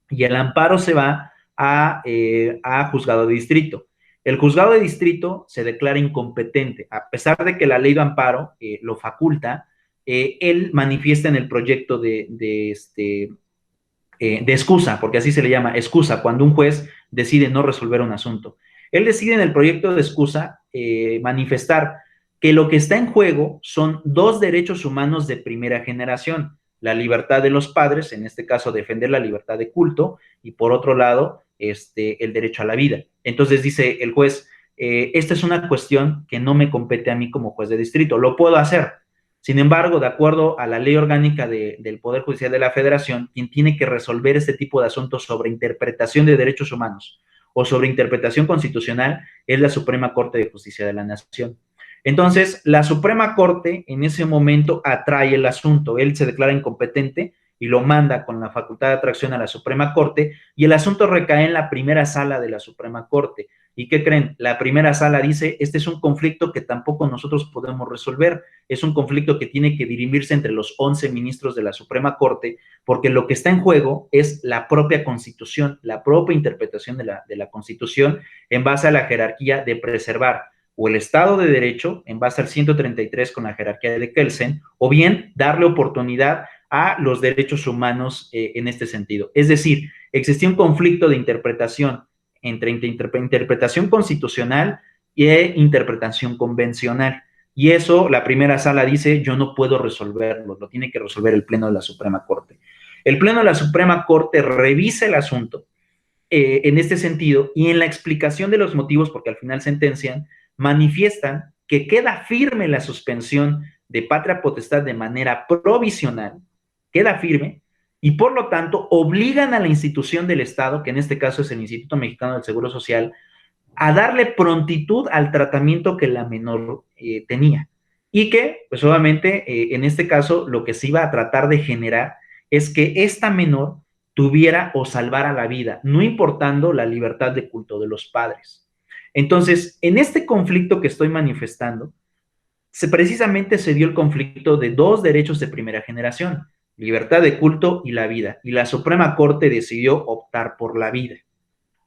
B: Y el amparo se va a juzgado de distrito. El juzgado de distrito se declara incompetente, a pesar de que la ley de amparo lo faculta. Él manifiesta en el proyecto de excusa, porque así se le llama, excusa, cuando un juez decide no resolver un asunto. Él decide en el proyecto de excusa manifestar que lo que está en juego son dos derechos humanos de primera generación: la libertad de los padres, en este caso defender la libertad de culto, y por otro lado, el derecho a la vida. Entonces dice el juez, esta es una cuestión que no me compete a mí como juez de distrito, lo puedo hacer, Sin embargo, de acuerdo a la ley orgánica del Poder Judicial de la Federación, quien tiene que resolver este tipo de asuntos sobre interpretación de derechos humanos o sobre interpretación constitucional es la Suprema Corte de Justicia de la Nación. Entonces, la Suprema Corte en ese momento atrae el asunto, él se declara incompetente y lo manda con la facultad de atracción a la Suprema Corte y el asunto recae en la primera sala de la Suprema Corte. ¿Y qué creen? La primera sala dice, este es un conflicto que tampoco nosotros podemos resolver, es un conflicto que tiene que dirimirse entre los 11 ministros de la Suprema Corte, porque lo que está en juego es la propia Constitución, la propia interpretación de la Constitución en base a la jerarquía de preservar o el Estado de Derecho, en base al 133 con la jerarquía de Kelsen, o bien darle oportunidad a los derechos humanos en este sentido. Es decir, existía un conflicto de interpretación entre interpretación constitucional e interpretación convencional. Y eso, la primera sala dice, yo no puedo resolverlo, lo tiene que resolver el Pleno de la Suprema Corte. El Pleno de la Suprema Corte revisa el asunto en este sentido y en la explicación de los motivos, porque al final sentencian, manifiestan que queda firme la suspensión de patria potestad de manera provisional, queda firme, y por lo tanto obligan a la institución del Estado, que en este caso es el Instituto Mexicano del Seguro Social, a darle prontitud al tratamiento que la menor tenía. Y que, pues obviamente, en este caso, lo que se iba a tratar de generar es que esta menor tuviera o salvara la vida, no importando la libertad de culto de los padres. Entonces, en este conflicto que estoy manifestando, precisamente se dio el conflicto de dos derechos de primera generación, libertad de culto y la vida, y la Suprema Corte decidió optar por la vida.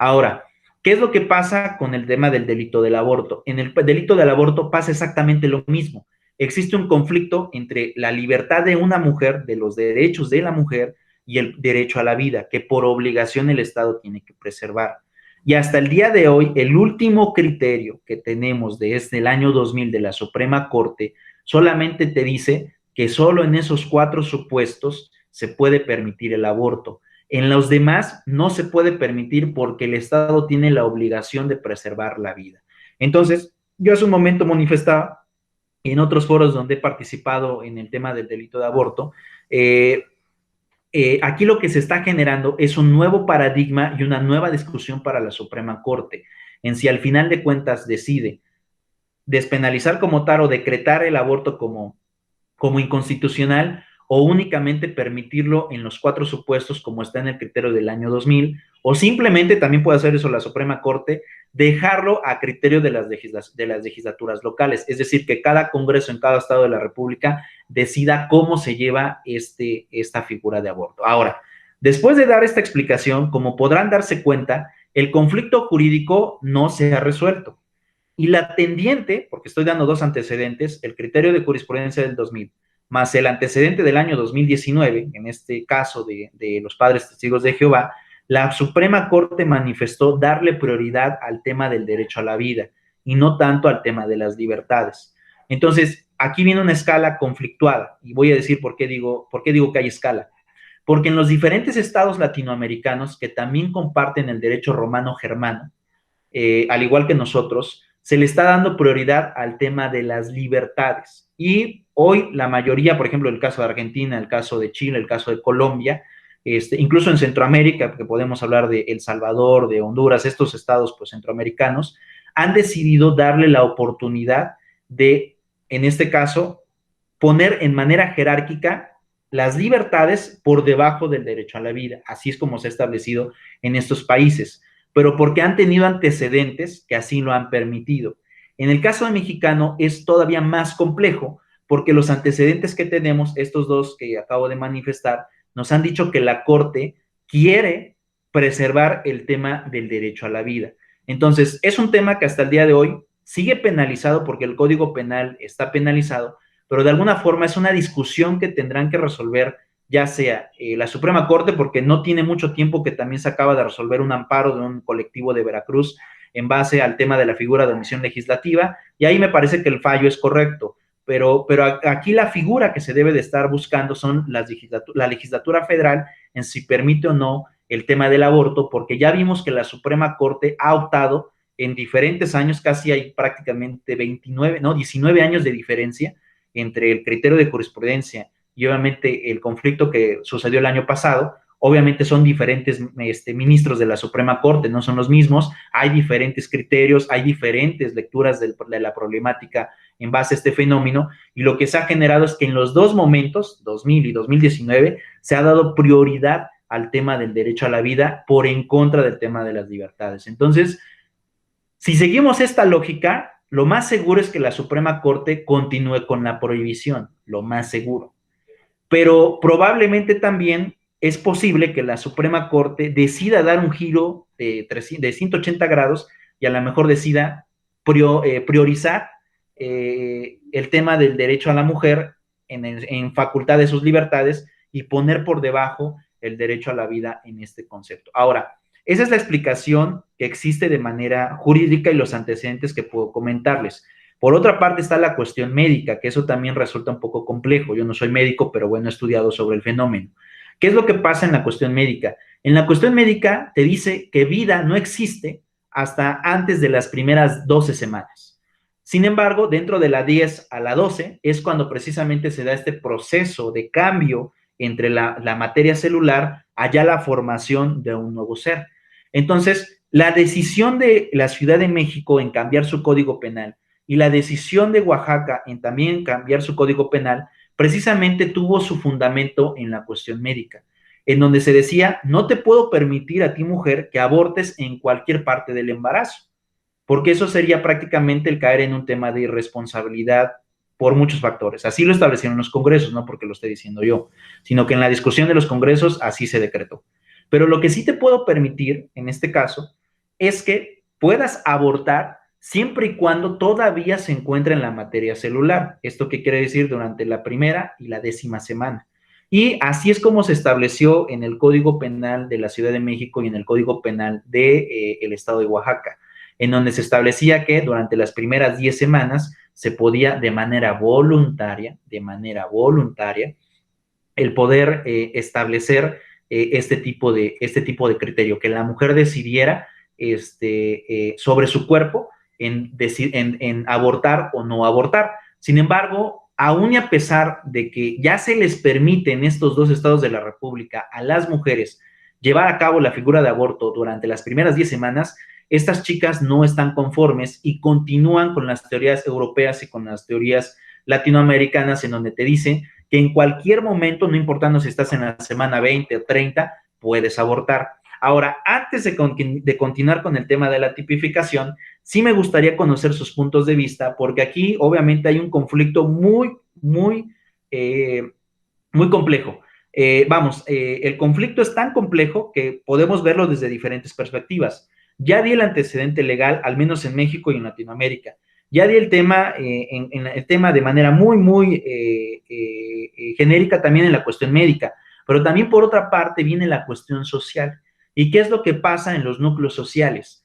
B: Ahora, ¿qué es lo que pasa con el tema del delito del aborto? En el delito del aborto pasa exactamente lo mismo. Existe un conflicto entre la libertad de una mujer, de los derechos de la mujer, y el derecho a la vida, que por obligación el Estado tiene que preservar. Y hasta el día de hoy, el último criterio que tenemos desde el año 2000 de la Suprema Corte solamente te dice que solo en esos 4 supuestos se puede permitir el aborto. En los demás no se puede permitir porque el Estado tiene la obligación de preservar la vida. Entonces, yo hace un momento manifestaba en otros foros donde he participado en el tema del delito de aborto, aquí lo que se está generando es un nuevo paradigma y una nueva discusión para la Suprema Corte, en si al final de cuentas decide despenalizar como tal o decretar el aborto como inconstitucional o únicamente permitirlo en los 4 supuestos como está en el criterio del año 2000, o simplemente también puede hacer eso la Suprema Corte, dejarlo a criterio de las legislaturas locales, es decir, que cada congreso en cada estado de la República decida cómo se lleva esta figura de aborto. Ahora, después de dar esta explicación, como podrán darse cuenta, el conflicto jurídico no se ha resuelto. Y la tendiente, porque estoy dando 2 antecedentes, el criterio de jurisprudencia del 2000, más el antecedente del año 2019, en este caso de los padres testigos de Jehová, la Suprema Corte manifestó darle prioridad al tema del derecho a la vida y no tanto al tema de las libertades. Entonces, aquí viene una escala conflictuada y voy a decir por qué digo que hay escala. Porque en los diferentes estados latinoamericanos que también comparten el derecho romano germano, al igual que nosotros, se le está dando prioridad al tema de las libertades. Y hoy la mayoría, por ejemplo, el caso de Argentina, el caso de Chile, el caso de Colombia, incluso en Centroamérica, que podemos hablar de El Salvador, de Honduras, estos estados pues, centroamericanos, han decidido darle la oportunidad de, en este caso, poner en manera jerárquica las libertades por debajo del derecho a la vida. Así es como se ha establecido en estos países, pero porque han tenido antecedentes que así lo han permitido. En el caso de mexicano es todavía más complejo, porque los antecedentes que tenemos, estos 2 que acabo de manifestar, nos han dicho que la Corte quiere preservar el tema del derecho a la vida. Entonces, es un tema que hasta el día de hoy sigue penalizado porque el Código Penal está penalizado, pero de alguna forma es una discusión que tendrán que resolver ya sea la Suprema Corte, porque no tiene mucho tiempo que también se acaba de resolver un amparo de un colectivo de Veracruz en base al tema de la figura de omisión legislativa, y ahí me parece que el fallo es correcto, pero aquí la figura que se debe de estar buscando son la legislatura federal en si permite o no el tema del aborto, porque ya vimos que la Suprema Corte ha optado en diferentes años, casi hay prácticamente 19 años de diferencia, entre el criterio de jurisprudencia y obviamente el conflicto que sucedió el año pasado, obviamente son diferentes ministros de la Suprema Corte, no son los mismos, hay diferentes criterios, hay diferentes lecturas de la problemática en base a este fenómeno, y lo que se ha generado es que en los dos momentos, 2000 y 2019, se ha dado prioridad al tema del derecho a la vida por en contra del tema de las libertades. Entonces, si seguimos esta lógica, lo más seguro es que la Suprema Corte continúe con la prohibición, lo más seguro. Pero probablemente también es posible que la Suprema Corte decida dar un giro de 180 grados y a lo mejor decida priorizar el tema del derecho a la mujer en facultad de sus libertades y poner por debajo el derecho a la vida en este concepto. Ahora, esa es la explicación que existe de manera jurídica y los antecedentes que puedo comentarles. Por otra parte está la cuestión médica, que eso también resulta un poco complejo. Yo no soy médico, pero bueno, he estudiado sobre el fenómeno. ¿Qué es lo que pasa en la cuestión médica? En la cuestión médica te dice que vida no existe hasta antes de las primeras 12 semanas. Sin embargo, dentro de la 10 a la 12 es cuando precisamente se da este proceso de cambio entre la materia celular allá la formación de un nuevo ser. Entonces, la decisión de la Ciudad de México en cambiar su código penal y la decisión de Oaxaca en también cambiar su código penal, precisamente tuvo su fundamento en la cuestión médica, en donde se decía, no te puedo permitir a ti, mujer, que abortes en cualquier parte del embarazo, porque eso sería prácticamente el caer en un tema de irresponsabilidad por muchos factores. Así lo establecieron los congresos, no porque lo esté diciendo yo, sino que en la discusión de los congresos así se decretó. Pero lo que sí te puedo permitir, en este caso, es que puedas abortar siempre y cuando todavía se encuentra en la materia celular. ¿Esto qué quiere decir? Durante la primera y la 10ª semana. Y así es como se estableció en el Código Penal de la Ciudad de México y en el Código Penal del Estado de Oaxaca, en donde se establecía que durante las primeras 10 semanas se podía de manera voluntaria, el poder establecer este tipo de criterio, que la mujer decidiera sobre su cuerpo, en abortar o no abortar. Sin embargo, aún y a pesar de que ya se les permite en estos dos estados de la República a las mujeres llevar a cabo la figura de aborto durante las primeras 10 semanas, estas chicas no están conformes y continúan con las teorías europeas y con las teorías latinoamericanas, en donde te dicen que en cualquier momento, no importando si estás en la semana 20 o 30, puedes abortar. Ahora, antes de continuar con el tema de la tipificación, sí me gustaría conocer sus puntos de vista, porque aquí obviamente hay un conflicto muy complejo. El conflicto es tan complejo que podemos verlo desde diferentes perspectivas. Ya di el antecedente legal, al menos en México y en Latinoamérica. Ya di el tema, el tema de manera muy genérica también en la cuestión médica, pero también por otra parte viene la cuestión social. ¿Y qué es lo que pasa en los núcleos sociales?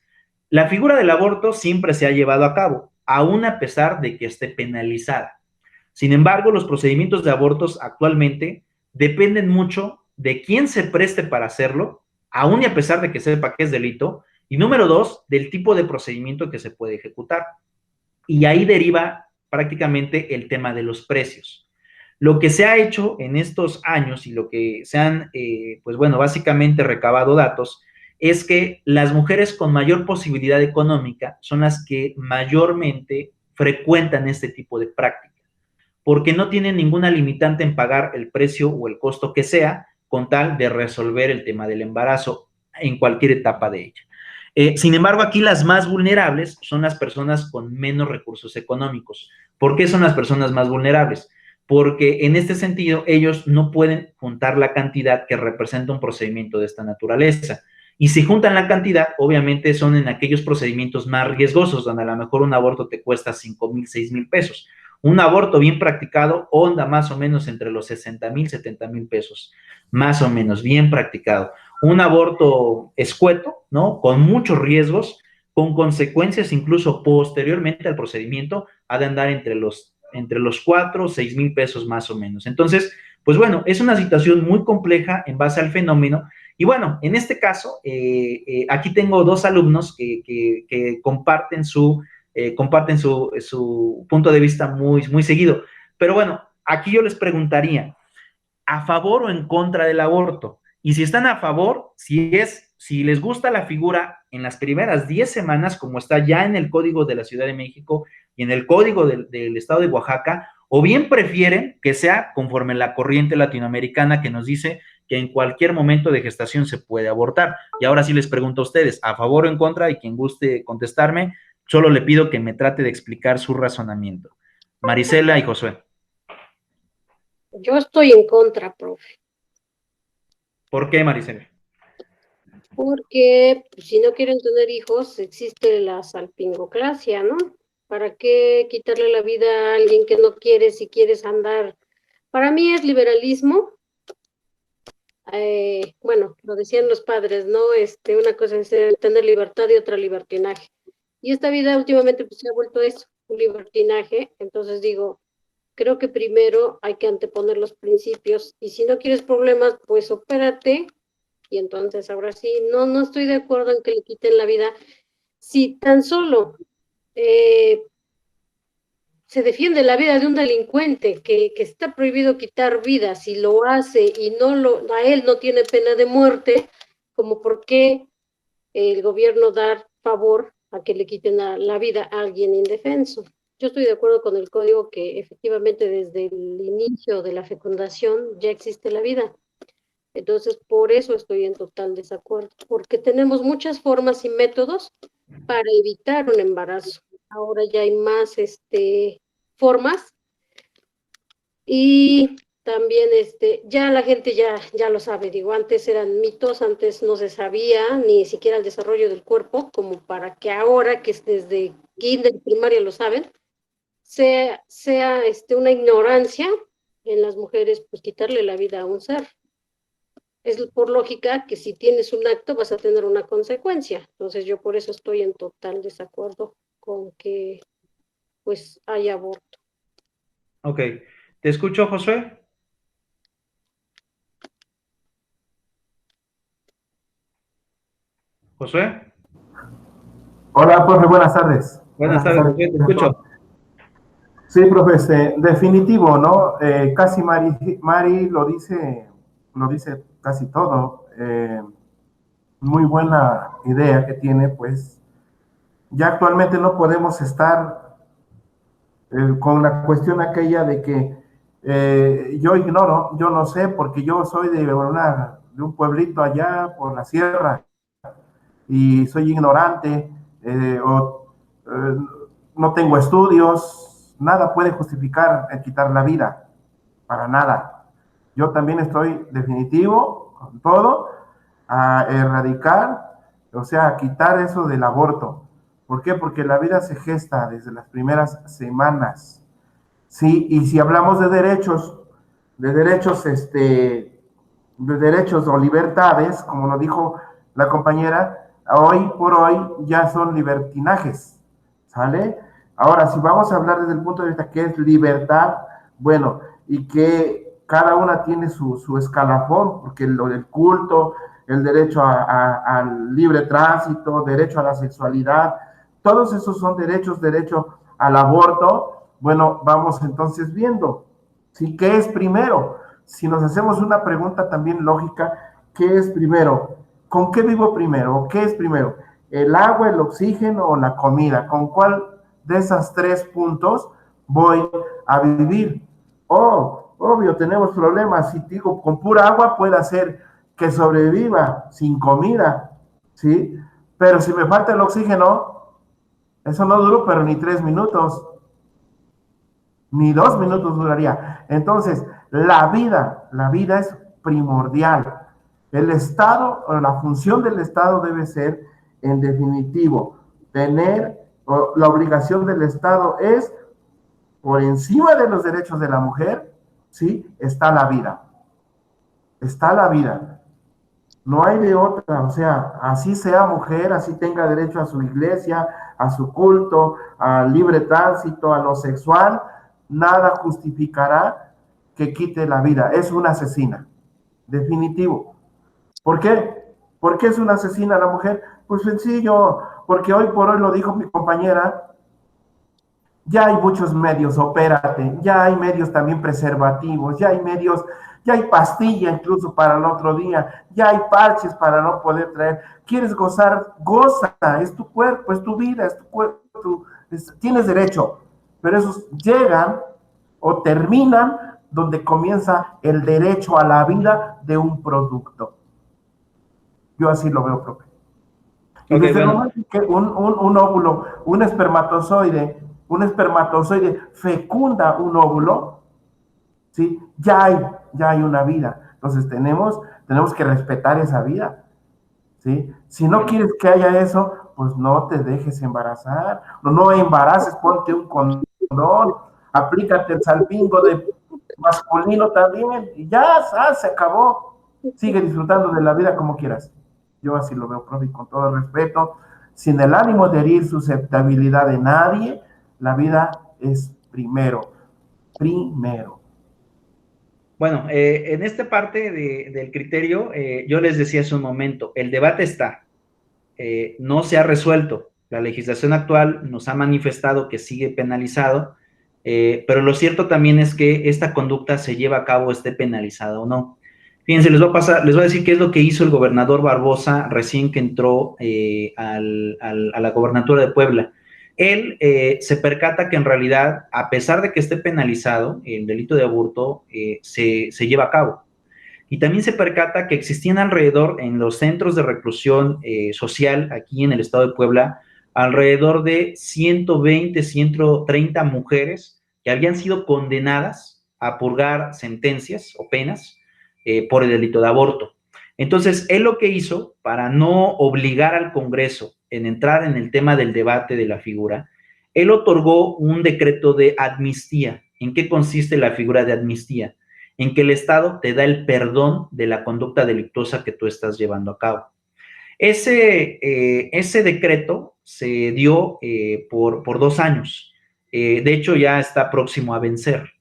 B: La figura del aborto siempre se ha llevado a cabo, aún a pesar de que esté penalizada. Sin embargo, los procedimientos de abortos actualmente dependen mucho de quién se preste para hacerlo, aún y a pesar de que sepa que es delito, y número 2, del tipo de procedimiento que se puede ejecutar. Y ahí deriva prácticamente el tema de los precios. Lo que se ha hecho en estos años y lo que se han, básicamente recabado datos, es que las mujeres con mayor posibilidad económica son las que mayormente frecuentan este tipo de práctica, porque no tienen ninguna limitante en pagar el precio o el costo que sea, con tal de resolver el tema del embarazo en cualquier etapa de ella. Sin embargo, aquí las más vulnerables son las personas con menos recursos económicos. ¿Por qué son las personas más vulnerables? Porque en este sentido ellos no pueden juntar la cantidad que representa un procedimiento de esta naturaleza. Y si juntan la cantidad, obviamente son en aquellos procedimientos más riesgosos, donde a lo mejor un aborto te cuesta 5,000, 6,000 pesos. Un aborto bien practicado onda más o menos entre los 60,000, 70,000 pesos, más o menos, bien practicado. Un aborto escueto, ¿no? Con muchos riesgos, con consecuencias incluso posteriormente al procedimiento, ha de andar entre los 4 o 6,000 pesos más o menos. Entonces, pues bueno, es una situación muy compleja en base al fenómeno. Y bueno, en este caso, aquí tengo dos alumnos que comparten su punto de vista muy seguido. Pero bueno, aquí yo les preguntaría, ¿a favor o en contra del aborto? Y si están a favor, si les gusta la figura en las primeras 10 semanas, como está ya en el Código de la Ciudad de México y en el Código del Estado de Oaxaca, o bien prefieren que sea conforme la corriente latinoamericana que nos dice que en cualquier momento de gestación se puede abortar. Y ahora sí les pregunto a ustedes, ¿a favor o en contra? Y quien guste contestarme, solo le pido que me trate de explicar su razonamiento. Marisela y Josué.
C: Yo estoy en contra, profe,
B: ¿Por qué, Marisela?
C: porque pues, si no quieren tener hijos, existe la salpingoclasia, ¿no? ¿Para qué quitarle la vida a alguien que no quiere si quieres andar? Para mí es liberalismo. Bueno, lo decían los padres, ¿no? Una cosa es tener libertad y otra libertinaje. Y esta vida últimamente pues, se ha vuelto eso, un libertinaje. Entonces digo, creo que primero hay que anteponer los principios y si no quieres problemas, pues opérate. Y entonces ahora sí, no estoy de acuerdo en que le quiten la vida. Si tan solo se defiende la vida de un delincuente que está prohibido quitar vidas si lo hace y a él no tiene pena de muerte, como por qué el gobierno dar favor a que le quiten la vida a alguien indefenso. Yo estoy de acuerdo con el código que efectivamente desde el inicio de la fecundación ya existe la vida. Entonces, por eso estoy en total desacuerdo, porque tenemos muchas formas y métodos para evitar un embarazo. Ahora ya hay más formas y también ya la gente ya lo sabe, digo, antes eran mitos, antes no se sabía ni siquiera el desarrollo del cuerpo, como para que ahora, que es desde kinder, primaria lo saben, sea una ignorancia en las mujeres, pues quitarle la vida a un ser. Es por lógica que si tienes un acto vas a tener una consecuencia. Entonces yo por eso estoy en total desacuerdo con que pues haya aborto.
B: Ok. ¿Te escucho, Josué? Josué.
D: Hola, profe, buenas tardes.
B: Buenas tardes, Josué, te escucho.
D: Sí, profe, definitivo, ¿no? Casi Mari lo dice casi todo. Muy buena idea que tiene, pues ya actualmente no podemos estar con la cuestión aquella de que yo ignoro, yo no sé, porque yo soy de un pueblito allá por la sierra y soy ignorante eh, no tengo estudios, nada puede justificar el quitar la vida, para nada. Yo también estoy definitivo con todo a erradicar, o sea, a quitar eso del aborto. ¿Por qué? Porque la vida se gesta desde las primeras semanas. Sí, y si hablamos de derechos, de derechos o libertades, como lo dijo la compañera, hoy por hoy ya son libertinajes, ¿sale? Ahora, si vamos a hablar desde el punto de vista que es libertad, bueno, y que cada una tiene su escalafón, porque lo del culto, el derecho al libre tránsito, derecho a la sexualidad, todos esos son derechos, derecho al aborto. Bueno, vamos entonces viendo, ¿sí? ¿Qué es primero? Si nos hacemos una pregunta también lógica, ¿qué es primero? ¿Con qué vivo primero? ¿Qué es primero? ¿El agua, el oxígeno o la comida? ¿Con cuál de esas tres puntos voy a vivir? Oh, obvio, tenemos problemas. Si digo, con pura agua puede hacer que sobreviva sin comida, ¿sí? Pero si me falta el oxígeno, eso no duró, pero ni 3 minutos, ni 2 minutos duraría. Entonces, la vida es primordial. El Estado, o la función del Estado debe ser, en definitivo, la obligación del Estado es, por encima de los derechos de la mujer, ¿sí? Está la vida. Está la vida. No hay de otra, o sea, así sea mujer, así tenga derecho a su iglesia, a su culto, al libre tránsito, a lo sexual, nada justificará que quite la vida. Es una asesina, definitivo. ¿Por qué? ¿Por qué es una asesina la mujer? Pues sencillo, porque hoy por hoy lo dijo mi compañera, Ya hay muchos medios, opérate, ya hay medios también preservativos, ya hay medios, ya hay pastilla incluso para el otro día, ya hay parches para no poder traer. ¿Quieres gozar? Goza, es tu cuerpo, es tu vida, es tu cuerpo, tienes derecho, pero esos llegan o terminan donde comienza el derecho a la vida de un producto. Yo así lo veo, profe. Y
B: Ok,
D: desde el
B: bueno,
D: momento que un óvulo, un espermatozoide fecunda un óvulo, ¿sí? Ya hay una vida. Entonces tenemos que respetar esa vida, ¿sí? Si no
B: bueno,
D: quieres que haya eso, pues no te dejes embarazar, no embaraces, ponte un condón, aplícate el salpingo de masculino también, y ya, se acabó. Sigue disfrutando de la vida como quieras. Yo así lo veo, profe, y con todo respeto, sin el ánimo de herir susceptibilidad de nadie, la vida es primero, primero.
B: bueno, en esta parte del criterio, yo les decía hace un momento, el debate está, no se ha resuelto. La legislación actual nos ha manifestado que sigue penalizado, pero lo cierto también es que esta conducta se lleva a cabo, esté penalizada o no. Fíjense, les voy a decir qué es lo que hizo el gobernador Barbosa recién que entró a la gobernatura de Puebla. Él se percata que en realidad, a pesar de que esté penalizado, el delito de aborto se lleva a cabo. Y también se percata que existían alrededor, en los centros de reclusión social aquí en el estado de Puebla, alrededor de 120, 130 mujeres que habían sido condenadas a purgar sentencias o penas por el delito de aborto. Entonces, él lo que hizo, para no obligar al Congreso en entrar en el tema del debate de la figura, él otorgó un decreto de amnistía. ¿En qué consiste la figura de amnistía? En que el Estado te da el perdón de la conducta delictuosa que tú estás llevando a cabo. Ese decreto se dio por 2 años. De hecho, ya está próximo a vencer.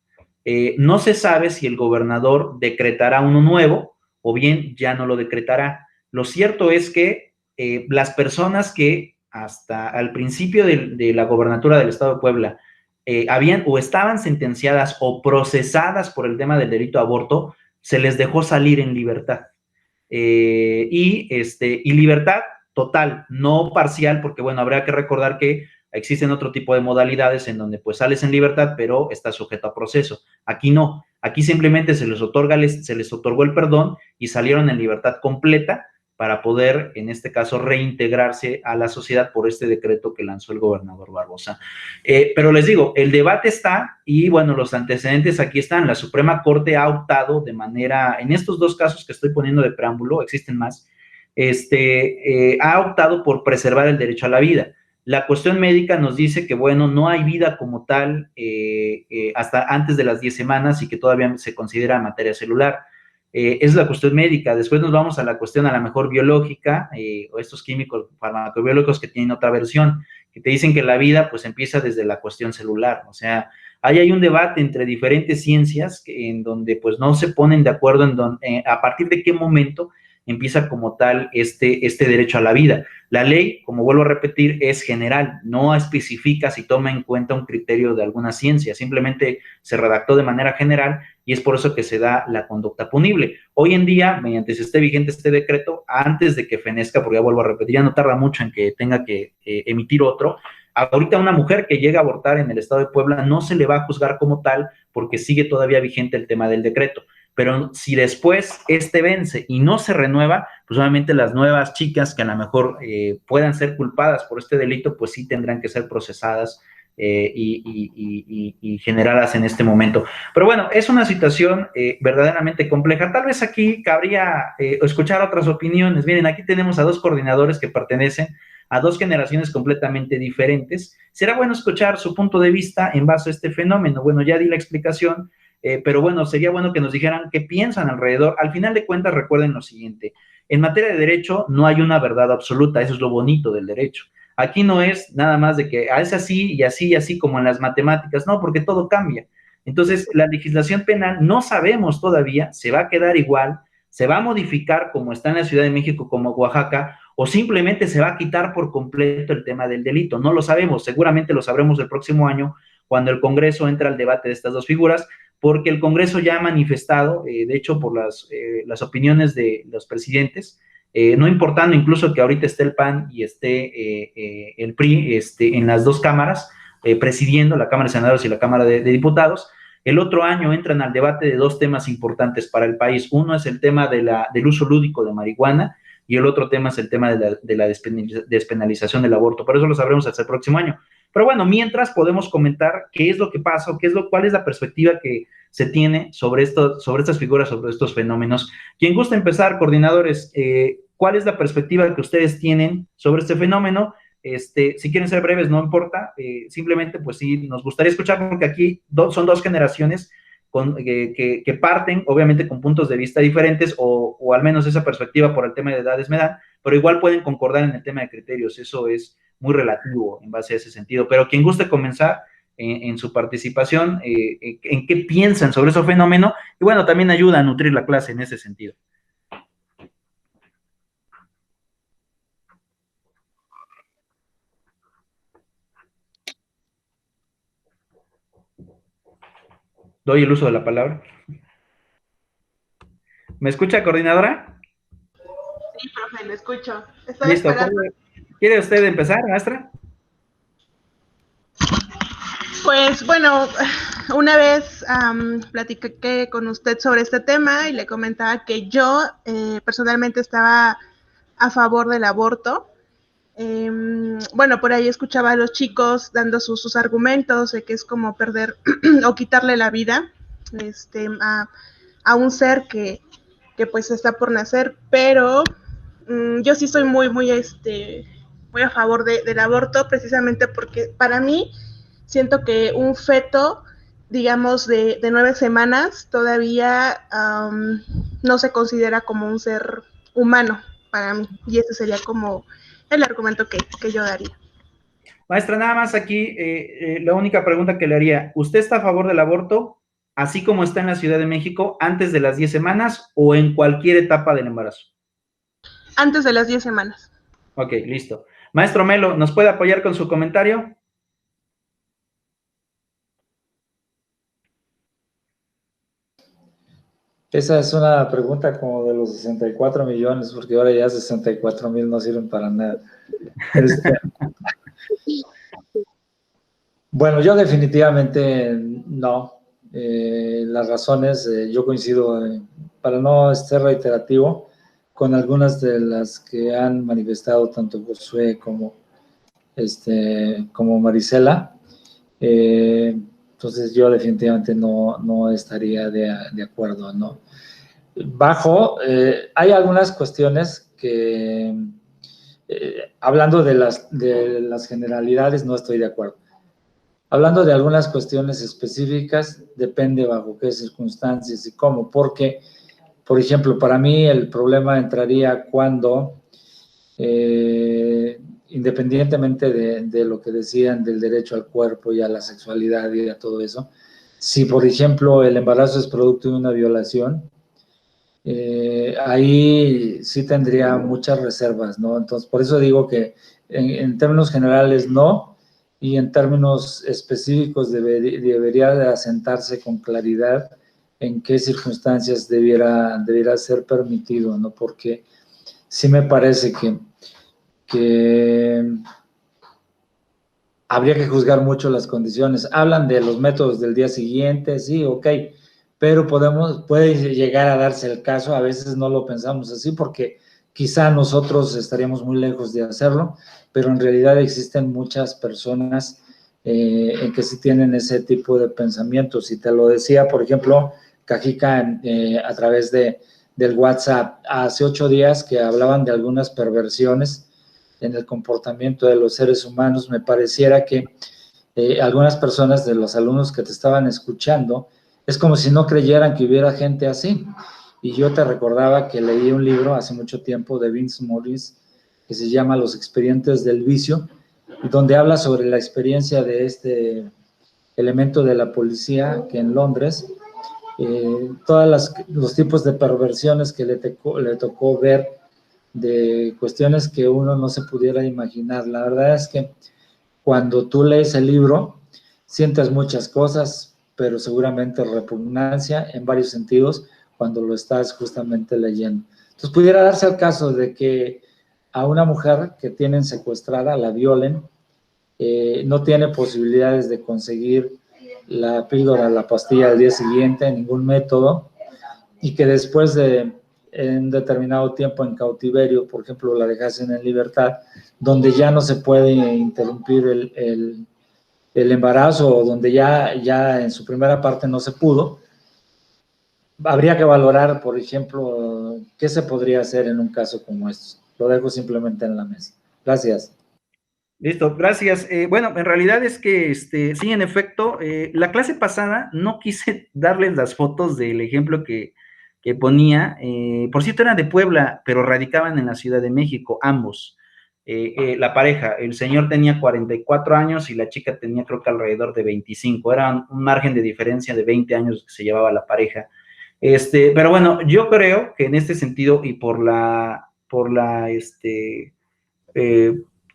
B: No se sabe si el gobernador decretará uno nuevo o bien ya no lo decretará. Lo cierto es que las personas que hasta al principio de la gobernatura del estado de Puebla habían o estaban sentenciadas o procesadas por el tema del delito de aborto, se les dejó salir en libertad. Y libertad total, no parcial, porque bueno, habría que recordar que existen otro tipo de modalidades en donde pues sales en libertad, pero estás sujeto a proceso. Aquí no, aquí simplemente se les otorgó el perdón y salieron en libertad completa para poder, en este caso, reintegrarse a la sociedad por este decreto que lanzó el gobernador Barbosa. Pero les digo, el debate está y bueno, los antecedentes aquí están. La Suprema Corte ha optado de manera, en estos 2 casos que estoy poniendo de preámbulo, existen más, ha optado por preservar el derecho a la vida. La cuestión médica nos dice que, bueno, no hay vida como tal hasta antes de las 10 semanas y que todavía se considera materia celular. Es la cuestión médica. Después nos vamos a la cuestión a la mejor biológica, o estos químicos farmacobiológicos que tienen otra versión, que te dicen que la vida pues empieza desde la cuestión celular. O sea, ahí hay un debate entre diferentes ciencias en donde pues no se ponen de acuerdo a partir de qué momento empieza como tal este derecho a la vida. La ley, como vuelvo a repetir, es general, no especifica si toma en cuenta un criterio de alguna ciencia, simplemente se redactó de manera general y es por eso que se da la conducta punible. Hoy en día, mediante si esté vigente este decreto, antes de que fenezca, porque ya vuelvo a repetir, ya no tarda mucho en que tenga que emitir otro, ahorita una mujer que llega a abortar en el estado de Puebla no se le va a juzgar como tal porque sigue todavía vigente el tema del decreto. Pero si después vence y no se renueva, pues obviamente las nuevas chicas que a lo mejor puedan ser culpadas por este delito, pues sí tendrán que ser procesadas y generadas en este momento. Pero bueno, es una situación verdaderamente compleja. Tal vez aquí cabría escuchar otras opiniones. Miren, aquí tenemos a 2 coordinadores que pertenecen a 2 generaciones completamente diferentes. Será bueno escuchar su punto de vista en base a este fenómeno. Bueno, ya di la explicación. Pero bueno, sería bueno que nos dijeran qué piensan alrededor. Al final de cuentas, recuerden lo siguiente, en materia de derecho no hay una verdad absoluta, eso es lo bonito del derecho. Aquí no es nada más de que es así y así y así como en las matemáticas, no, porque todo cambia. Entonces, la legislación penal no sabemos todavía, se va a quedar igual, se va a modificar como está en la Ciudad de México, como Oaxaca, o simplemente se va a quitar por completo el tema del delito, no lo sabemos, seguramente lo sabremos el próximo año, cuando el Congreso entra al debate de estas dos figuras, porque el Congreso ya ha manifestado, de hecho, por las opiniones de los presidentes, no importando incluso que ahorita esté el PAN y esté el PRI en las dos cámaras, presidiendo la Cámara de Senadores y la Cámara de Diputados, el otro año entran al debate de dos temas importantes para el país. Uno es el tema del uso lúdico de marihuana y el otro tema es el tema de la despenalización del aborto. Por eso lo sabremos hasta el próximo año. Pero bueno, mientras podemos comentar qué es lo que pasa, cuál es la perspectiva que se tiene sobre estas figuras, sobre estos fenómenos. Quien gusta empezar, coordinadores, ¿cuál es la perspectiva que ustedes tienen sobre este fenómeno? Si quieren ser breves, no importa, simplemente pues sí, nos gustaría escuchar, porque aquí son dos generaciones que parten, obviamente, con puntos de vista diferentes, o al menos esa perspectiva por el tema de edades me dan, pero igual pueden concordar en el tema de criterios, eso es muy relativo en base a ese sentido. Pero quien guste comenzar en su participación, en qué piensan sobre ese fenómeno, y bueno, también ayuda a nutrir la clase en ese sentido. Doy el uso de la palabra. ¿Me escucha, coordinadora?
E: Sí, profe, lo escucho. Estoy
B: Listo.
E: esperando.
B: ¿Quiere usted empezar, maestra?
E: Pues bueno, una vez platiqué con usted sobre este tema y le comentaba que yo personalmente estaba a favor del aborto. Bueno, por ahí escuchaba a los chicos dando sus argumentos de que es como perder o quitarle la vida a un ser que pues está por nacer, pero yo sí estoy muy a favor del aborto, precisamente porque para mí siento que un feto, digamos, de 9 semanas todavía no se considera como un ser humano para mí, y ese sería como el argumento que yo daría.
B: Maestra, nada más aquí, la única pregunta que le haría, ¿usted está a favor del aborto, así como está en la Ciudad de México, antes de las 10 semanas o en cualquier etapa del embarazo?
E: Antes de las 10 semanas.
B: Ok, listo. Maestro Melo, ¿nos puede apoyar con su comentario?
F: Esa es una pregunta como de los 64 millones, porque ahora ya 64,000 no sirven para nada. Bueno, yo definitivamente no. Las razones, yo coincido, para no ser reiterativo, con algunas de las que han manifestado tanto Josué como Marisela. Entonces yo definitivamente no estaría de acuerdo, ¿no? Hay algunas cuestiones que, hablando de las generalidades, no estoy de acuerdo. Hablando de algunas cuestiones específicas, depende bajo qué circunstancias y cómo, porque, por ejemplo, para mí el problema entraría cuando, independientemente de lo que decían del derecho al cuerpo y a la sexualidad y a todo eso, si, por ejemplo, el embarazo es producto de una violación, ahí sí tendría muchas reservas, ¿no? Entonces, por eso digo que en términos generales no, y en términos específicos debería de asentarse con claridad en qué circunstancias debiera ser permitido, ¿no? Porque sí me parece que habría que juzgar mucho las condiciones. Hablan de los métodos del día siguiente, sí, ok, pero puede llegar a darse el caso, a veces no lo pensamos así porque quizá nosotros estaríamos muy lejos de hacerlo, pero en realidad existen muchas personas en que sí tienen ese tipo de pensamientos. Y te lo decía, por ejemplo, Cajica a través del WhatsApp hace 8 días, que hablaban de algunas perversiones en el comportamiento de los seres humanos. Me pareciera que algunas personas de los alumnos que te estaban escuchando, es como si no creyeran que hubiera gente así. Y yo te recordaba que leí un libro hace mucho tiempo de Vince Morris que se llama Los expedientes del vicio, donde habla sobre la experiencia de este elemento de la policía que en Londres, todos los tipos de perversiones que le tocó ver, de cuestiones que uno no se pudiera imaginar. La verdad es que cuando tú lees el libro, sientes muchas cosas, pero seguramente repugnancia en varios sentidos cuando lo estás justamente leyendo. Entonces pudiera darse el caso de que a una mujer que tienen secuestrada, la violen, no tiene posibilidades de conseguir la píldora, la pastilla al día siguiente, ningún método, y que después de un determinado tiempo en cautiverio, por ejemplo, la dejasen en libertad, donde ya no se puede interrumpir el embarazo, o donde ya en su primera parte no se pudo, habría que valorar, por ejemplo, qué se podría hacer en un caso como este. Lo dejo simplemente en la mesa. Gracias.
B: Listo, gracias. Bueno, en realidad es que sí, en efecto, la clase pasada no quise darles las fotos del ejemplo que ponía. Por cierto, eran de Puebla, pero radicaban en la Ciudad de México, ambos. La pareja, el señor tenía 44 años y la chica tenía creo que alrededor de 25. Era un margen de diferencia de 20 años que se llevaba la pareja. Pero bueno, yo creo que en este sentido y eh,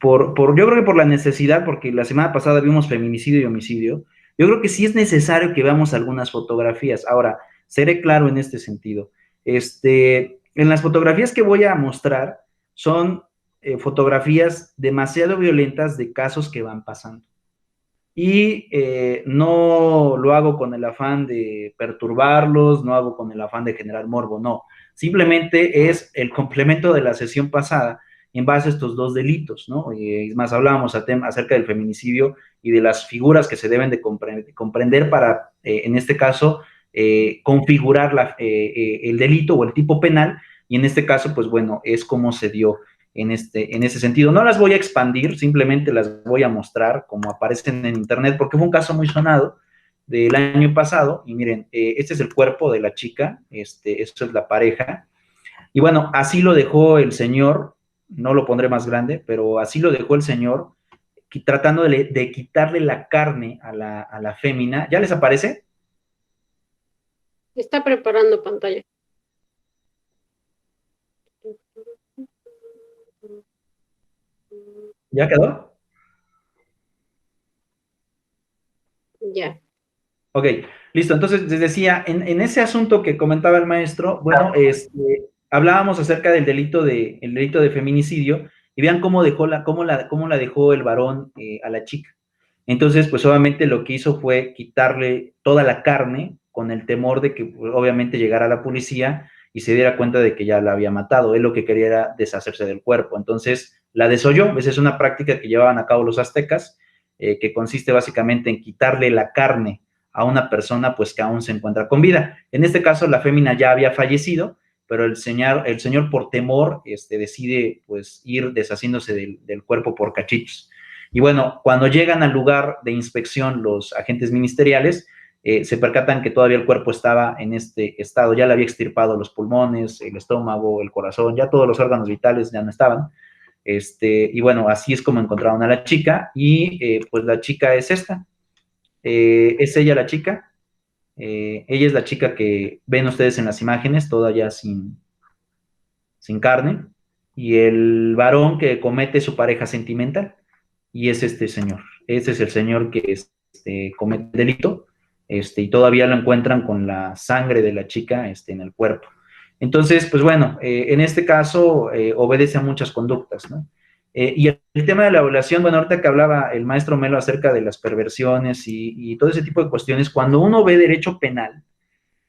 B: yo creo que por la necesidad, porque la semana pasada vimos feminicidio y homicidio, yo creo que sí es necesario que veamos algunas fotografías. Ahora, seré claro en este sentido. En las fotografías que voy a mostrar son fotografías demasiado violentas de casos que van pasando. Y no lo hago con el afán de perturbarlos, no hago con el afán de generar morbo, no. Simplemente es el complemento de la sesión pasada en base a estos dos delitos, ¿no? Es más, hablábamos acerca del feminicidio y de las figuras que se deben de comprender para, en este caso, configurar el delito o el tipo penal, y en este caso, pues bueno, es como se dio en ese sentido. No las voy a expandir, simplemente las voy a mostrar como aparecen en internet, porque fue un caso muy sonado del año pasado, y miren, este es el cuerpo de la chica, esto es la pareja, y bueno, así lo dejó el señor, no lo pondré más grande, pero así lo dejó el señor, tratando de quitarle la carne a la fémina. ¿Ya les aparece?
C: Está preparando pantalla.
B: ¿Ya quedó?
C: Ya.
B: Ok, listo. Entonces, les decía, en ese asunto que comentaba el maestro, bueno, hablábamos acerca del delito de feminicidio, y vean cómo la dejó el varón a la chica. Entonces, pues obviamente lo que hizo fue quitarle toda la carne con el temor de que pues, obviamente llegara la policía y se diera cuenta de que ya la había matado. Él lo que quería era deshacerse del cuerpo. Entonces, la desolló. Esa es una práctica que llevaban a cabo los aztecas, que consiste básicamente en quitarle la carne a una persona pues que aún se encuentra con vida. En este caso, la fémina ya había fallecido, pero el señor por temor decide pues ir deshaciéndose del cuerpo por cachitos. Y bueno, cuando llegan al lugar de inspección los agentes ministeriales, se percatan que todavía el cuerpo estaba en este estado, ya le había extirpado los pulmones, el estómago, el corazón, ya todos los órganos vitales ya no estaban. Y bueno, así es como encontraron a la chica, y pues la chica es esta. Es ella la chica. Ella es la chica que ven ustedes en las imágenes, toda ya sin carne, y el varón que comete su pareja sentimental, y es este señor. Este es el señor que comete el delito, y todavía lo encuentran con la sangre de la chica en el cuerpo. Entonces, pues bueno, en este caso obedece a muchas conductas, ¿no? Y el tema de la violación, bueno, ahorita que hablaba el maestro Melo acerca de las perversiones y todo ese tipo de cuestiones, cuando uno ve derecho penal,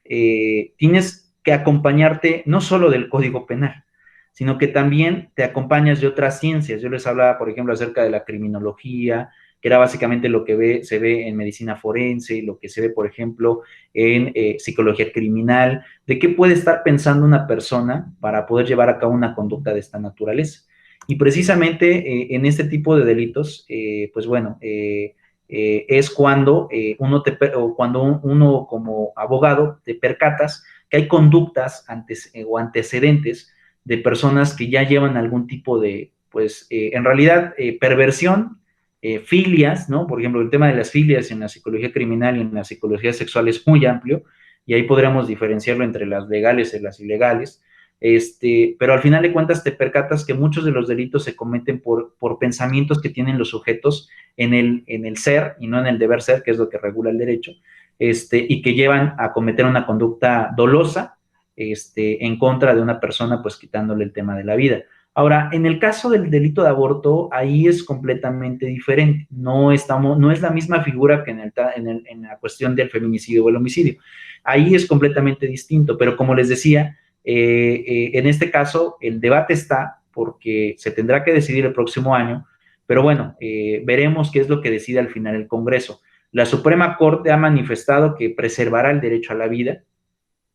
B: tienes que acompañarte no solo del Código Penal, sino que también te acompañas de otras ciencias. Yo les hablaba, por ejemplo, acerca de la criminología, que era básicamente lo que se ve en medicina forense, lo que se ve, por ejemplo, en psicología criminal, de qué puede estar pensando una persona para poder llevar a cabo una conducta de esta naturaleza. Y precisamente en este tipo de delitos, pues bueno, es cuando uno como abogado te percatas que hay conductas o antecedentes de personas que ya llevan algún tipo de, pues, en realidad, perversión, filias, ¿no? Por ejemplo, el tema de las filias en la psicología criminal y en la psicología sexual es muy amplio, y ahí podríamos diferenciarlo entre las legales y las ilegales. Pero al final de cuentas te percatas que muchos de los delitos se cometen por pensamientos que tienen los sujetos en el ser y no en el deber ser, que es lo que regula el derecho, y que llevan a cometer una conducta dolosa, en contra de una persona, pues quitándole el tema de la vida. Ahora, en el caso del delito de aborto, ahí es completamente diferente. No es la misma figura que en la cuestión del feminicidio o el homicidio. Ahí es completamente distinto, pero como les decía, en este caso el debate está porque se tendrá que decidir el próximo año, pero bueno, veremos qué es lo que decide al final el Congreso. La Suprema Corte ha manifestado que preservará el derecho a la vida,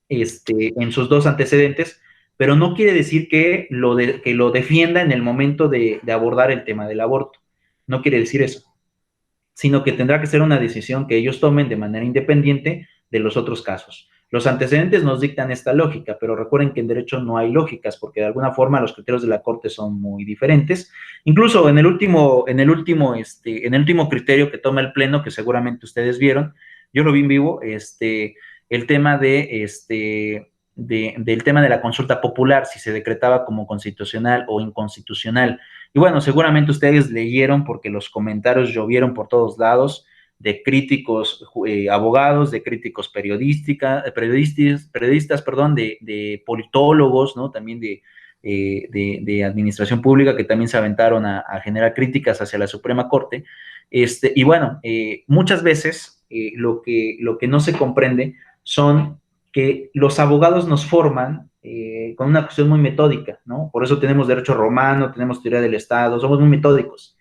B: en sus dos antecedentes, pero no quiere decir que lo defienda en el momento de abordar el tema del aborto. No quiere decir eso, sino que tendrá que ser una decisión que ellos tomen de manera independiente de los otros casos. Los antecedentes nos dictan esta lógica, pero recuerden que en derecho no hay lógicas, porque de alguna forma los criterios de la Corte son muy diferentes. Incluso en el último criterio que toma el Pleno, que seguramente ustedes vieron, yo lo vi en vivo, el tema del tema de la consulta popular, si se decretaba como constitucional o inconstitucional. Y bueno, seguramente ustedes leyeron porque los comentarios llovieron por todos lados, de críticos abogados, de críticos periodistas, de politólogos, ¿no? También de administración pública, que también se aventaron a generar críticas hacia la Suprema Corte. Y bueno, muchas veces lo que no se comprende son que los abogados nos forman con una cuestión muy metódica, ¿no? Por eso tenemos derecho romano, tenemos teoría del Estado, somos muy metódicos.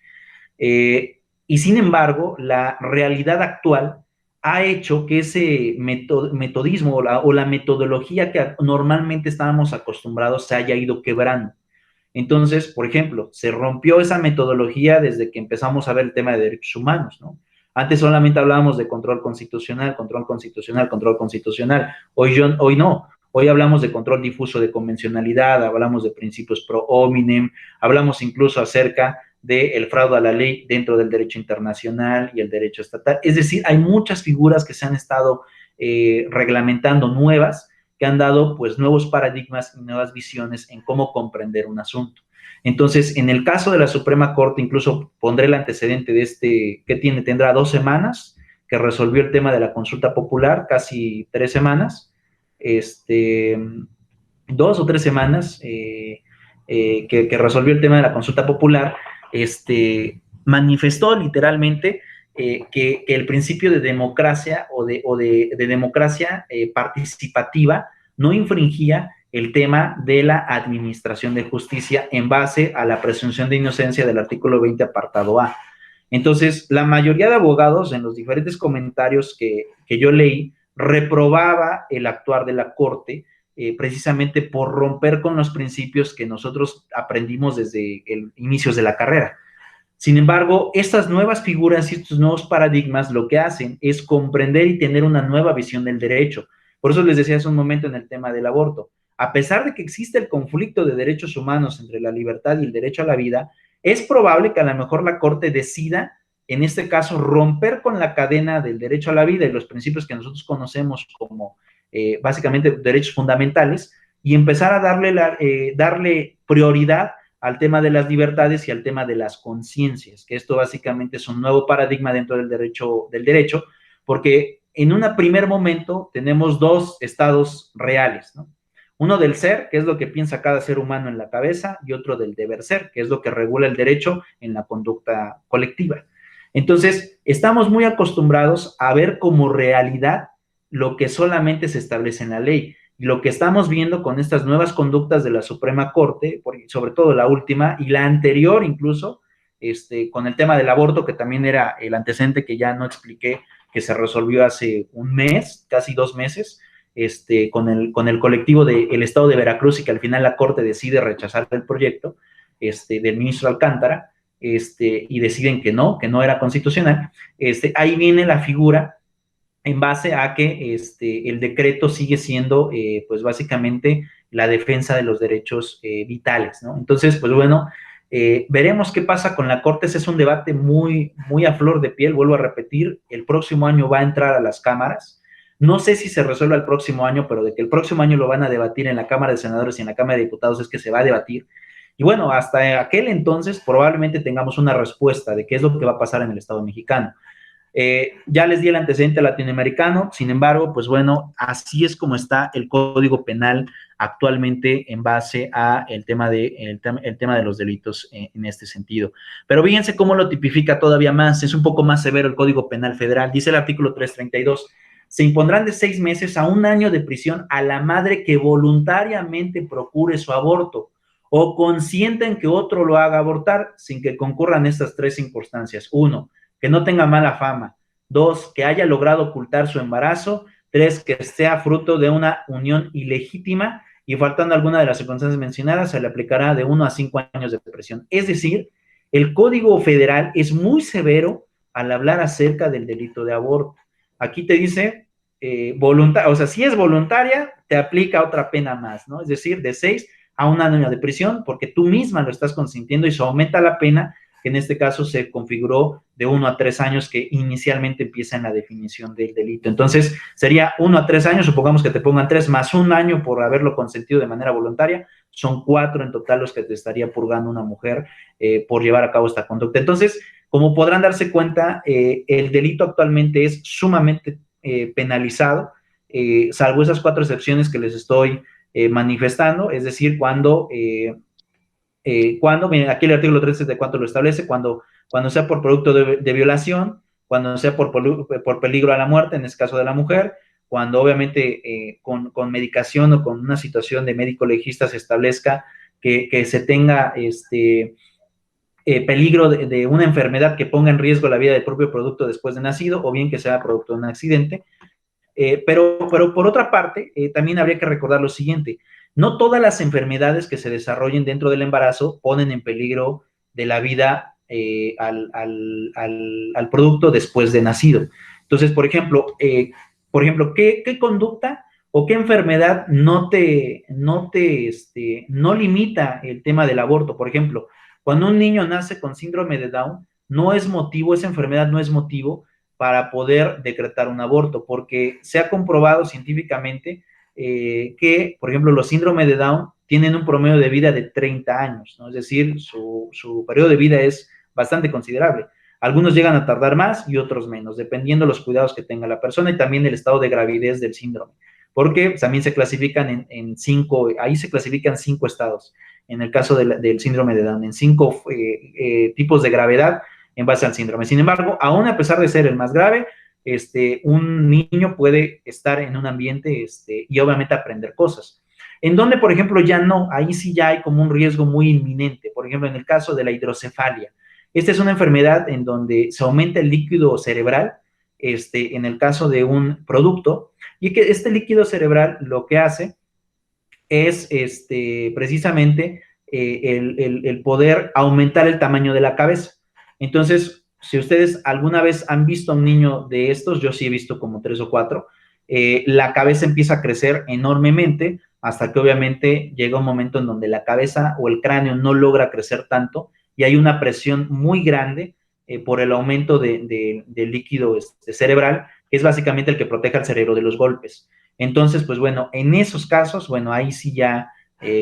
B: Y sin embargo, la realidad actual ha hecho que ese metodismo o la metodología que normalmente estábamos acostumbrados se haya ido quebrando. Entonces, por ejemplo, se rompió esa metodología desde que empezamos a ver el tema de derechos humanos, ¿no? Antes solamente hablábamos de control constitucional, control constitucional, control constitucional. Hoy no. Hoy hablamos de control difuso de convencionalidad, hablamos de principios pro hominem, hablamos incluso acerca del fraude a la ley dentro del derecho internacional y el derecho estatal. Es decir, hay muchas figuras que se han estado reglamentando nuevas, que han dado pues nuevos paradigmas y nuevas visiones en cómo comprender un asunto. Entonces, en el caso de la Suprema Corte, incluso pondré el antecedente de que tendrá 2 semanas, que resolvió el tema de la consulta popular, casi 3 semanas, 2 o 3 semanas, que resolvió el tema de la consulta popular, manifestó literalmente que el principio de democracia o de democracia participativa no infringía el tema de la administración de justicia en base a la presunción de inocencia del artículo 20, apartado A. Entonces, la mayoría de abogados en los diferentes comentarios que yo leí reprobaba el actuar de la Corte precisamente por romper con los principios que nosotros aprendimos desde inicios de la carrera. Sin embargo, estas nuevas figuras y estos nuevos paradigmas lo que hacen es comprender y tener una nueva visión del derecho. Por eso les decía hace un momento en el tema del aborto. A pesar de que existe el conflicto de derechos humanos entre la libertad y el derecho a la vida, es probable que a lo mejor la Corte decida, en este caso, romper con la cadena del derecho a la vida y los principios que nosotros conocemos como básicamente derechos fundamentales y empezar a darle prioridad al tema de las libertades y al tema de las conciencias, que esto básicamente es un nuevo paradigma dentro del derecho, porque en un primer momento tenemos 2 estados reales, ¿no? Uno del ser, que es lo que piensa cada ser humano en la cabeza, y otro del deber ser, que es lo que regula el derecho en la conducta colectiva. Entonces, estamos muy acostumbrados a ver como realidad lo que solamente se establece en la ley. Y lo que estamos viendo con estas nuevas conductas de la Suprema Corte, sobre todo la última y la anterior incluso, con el tema del aborto, que también era el antecedente que ya no expliqué, que se resolvió hace un mes, casi 2 meses, con el colectivo del Estado de Veracruz, y que al final la Corte decide rechazar el proyecto del ministro Alcántara, y deciden que no era constitucional. Ahí viene la figura en base a que el decreto sigue siendo, pues básicamente, la defensa de los derechos vitales, ¿no? Entonces, pues bueno, veremos qué pasa con la Corte. Ese es un debate muy, muy a flor de piel, vuelvo a repetir, el próximo año va a entrar a las cámaras. No sé si se resuelva el próximo año, pero de que el próximo año lo van a debatir en la Cámara de Senadores y en la Cámara de Diputados es que se va a debatir. Y bueno, hasta aquel entonces probablemente tengamos una respuesta de qué es lo que va a pasar en el Estado mexicano. Ya les di el antecedente latinoamericano, sin embargo, pues bueno, así es como está el Código Penal actualmente en base a el tema de los delitos en este sentido. Pero fíjense cómo lo tipifica todavía más, es un poco más severo el Código Penal Federal, dice el artículo 332, se impondrán de 6 meses a 1 año de prisión a la madre que voluntariamente procure su aborto o consienta en que otro lo haga abortar sin que concurran estas 3 circunstancias. 1, que no tenga mala fama. 2, que haya logrado ocultar su embarazo. 3, que sea fruto de una unión ilegítima, y faltando alguna de las circunstancias mencionadas, se le aplicará de 1 a 5 años de prisión. Es decir, el Código Federal es muy severo al hablar acerca del delito de aborto. Aquí te dice, o sea, si es voluntaria, te aplica otra pena más, ¿no? Es decir, de 6 a 1 año de prisión, porque tú misma lo estás consintiendo y se aumenta la pena, que en este caso se configuró de 1 a 3 años, que inicialmente empieza en la definición del delito. Entonces, sería 1 a 3 años, supongamos que te pongan 3 más 1 año por haberlo consentido de manera voluntaria, son 4 en total los que te estaría purgando una mujer por llevar a cabo esta conducta. Entonces, como podrán darse cuenta, el delito actualmente es sumamente penalizado, salvo esas 4 excepciones que les estoy manifestando, es decir, cuando, miren, aquí el artículo 13 de cuánto lo establece, cuando sea por producto de violación, cuando sea por peligro a la muerte, en este caso de la mujer, cuando obviamente con medicación o con una situación de médico legista se establezca que se tenga peligro de una enfermedad que ponga en riesgo la vida del propio producto después de nacido, o bien que sea producto de un accidente. Pero por otra parte, también habría que recordar lo siguiente: no todas las enfermedades que se desarrollen dentro del embarazo ponen en peligro de la vida al producto después de nacido. Entonces, por ejemplo, ¿qué conducta o qué enfermedad no limita el tema del aborto? Por ejemplo, cuando un niño nace con síndrome de Down, esa enfermedad no es motivo para poder decretar un aborto, porque se ha comprobado científicamente que, por ejemplo, los síndromes de Down tienen un promedio de vida de 30 años, ¿no? Es decir, su periodo de vida es bastante considerable. Algunos llegan a tardar más y otros menos, dependiendo de los cuidados que tenga la persona y también el estado de gravidez del síndrome, porque también se clasifican en 5, ahí se clasifican 5 estados, en el caso del síndrome de Down, en 5 tipos de gravedad en base al síndrome. Sin embargo, aún a pesar de ser el más grave, un niño puede estar en un ambiente y obviamente aprender cosas. En donde, por ejemplo, ya no, ahí sí ya hay como un riesgo muy inminente. Por ejemplo, en el caso de la hidrocefalia. Esta es una enfermedad en donde se aumenta el líquido cerebral, en el caso de un producto, y que este líquido cerebral lo que hace es precisamente el poder aumentar el tamaño de la cabeza. Entonces, si ustedes alguna vez han visto a un niño de estos, yo sí he visto como 3 o 4, la cabeza empieza a crecer enormemente hasta que obviamente llega un momento en donde la cabeza o el cráneo no logra crecer tanto y hay una presión muy grande por el aumento del líquido cerebral, que es básicamente el que protege al cerebro de los golpes. Entonces, pues bueno, en esos casos, bueno, ahí sí ya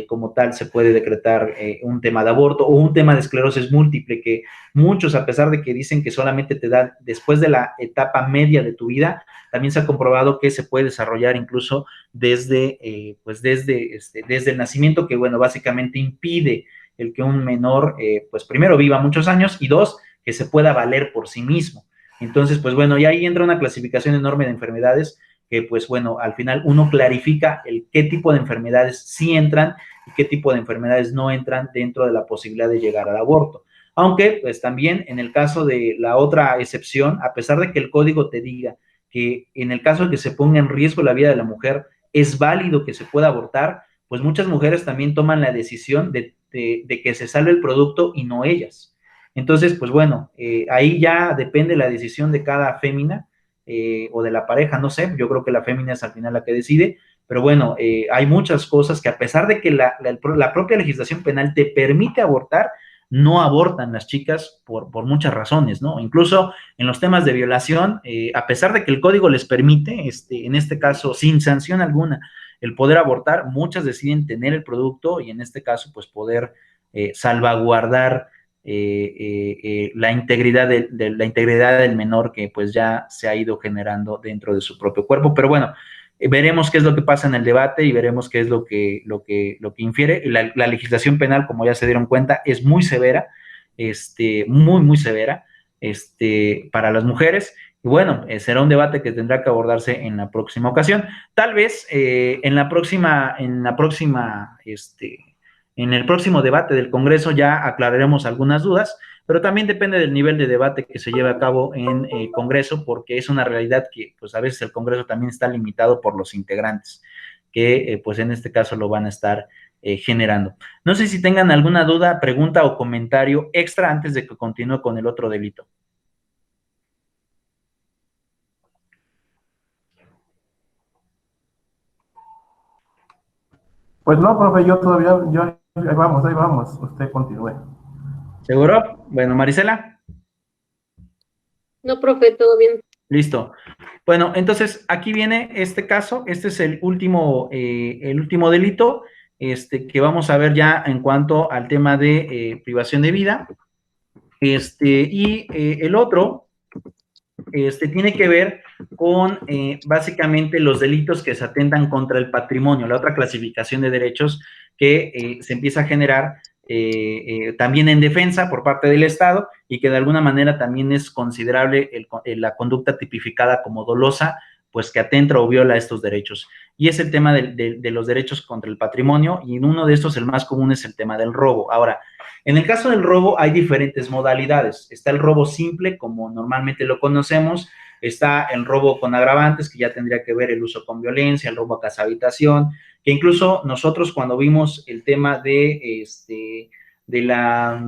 B: como tal se puede decretar un tema de aborto o un tema de esclerosis múltiple, que muchos, a pesar de que dicen que solamente te da después de la etapa media de tu vida, también se ha comprobado que se puede desarrollar incluso desde el nacimiento, que bueno, básicamente impide el que un menor, pues primero viva muchos años y 2, que se pueda valer por sí mismo. Entonces, pues bueno, y ahí entra una clasificación enorme de enfermedades que pues bueno, al final uno clarifica qué tipo de enfermedades sí entran y qué tipo de enfermedades no entran dentro de la posibilidad de llegar al aborto. Aunque pues también en el caso de la otra excepción, a pesar de que el código te diga que en el caso de que se ponga en riesgo la vida de la mujer, es válido que se pueda abortar, pues muchas mujeres también toman la decisión de que se salve el producto y no ellas. Entonces, pues bueno, ahí ya depende la decisión de cada fémina, o de la pareja, no sé, yo creo que la fémina es al final la que decide, pero bueno, hay muchas cosas que a pesar de que la propia legislación penal te permite abortar, no abortan las chicas por muchas razones, ¿no? Incluso en los temas de violación, a pesar de que el código les permite, en este caso, sin sanción alguna, el poder abortar, muchas deciden tener el producto y en este caso, pues poder salvaguardar la integridad la integridad del menor que pues ya se ha ido generando dentro de su propio cuerpo. Pero bueno, veremos qué es lo que pasa en el debate y veremos qué es lo que infiere. La legislación penal, como ya se dieron cuenta, es muy severa, muy severa, para las mujeres. Y bueno, será un debate que tendrá que abordarse en la próxima ocasión. Tal vez en el próximo debate del Congreso ya aclararemos algunas dudas, pero también depende del nivel de debate que se lleve a cabo en el Congreso, porque es una realidad que pues a veces el Congreso también está limitado por los integrantes, que pues en este caso lo van a estar generando. No sé si tengan alguna duda, pregunta o comentario extra antes de que continúe con el otro delito.
D: Pues no, profe, yo todavía, ahí vamos, usted continúe.
B: ¿Seguro? Bueno, Marisela.
C: No, profe, todo bien.
B: Listo. Bueno, entonces aquí viene este caso, este es el último delito, que vamos a ver ya en cuanto al tema de privación de vida. Y el otro, tiene que ver con básicamente los delitos que se atentan contra el patrimonio, la otra clasificación de derechos que se empieza a generar también en defensa por parte del Estado y que de alguna manera también es considerable la conducta tipificada como dolosa, pues que atenta o viola estos derechos. Y es el tema de los derechos contra el patrimonio, y uno de estos, el más común, es el tema del robo. Ahora, en el caso del robo hay diferentes modalidades. Está el robo simple, como normalmente lo conocemos. Está el robo con agravantes, que ya tendría que ver el uso con violencia, el robo a casa habitación, que incluso nosotros cuando vimos el tema de la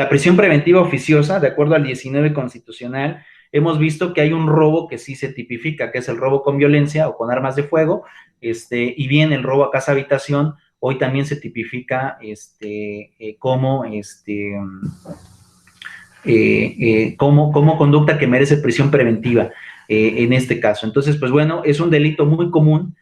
B: prisión preventiva oficiosa, de acuerdo al 19 constitucional, hemos visto que hay un robo que sí se tipifica, que es el robo con violencia o con armas de fuego, y bien el robo a casa habitación, hoy también se tipifica como conducta que merece prisión preventiva en este caso. Entonces, pues bueno, es un delito muy común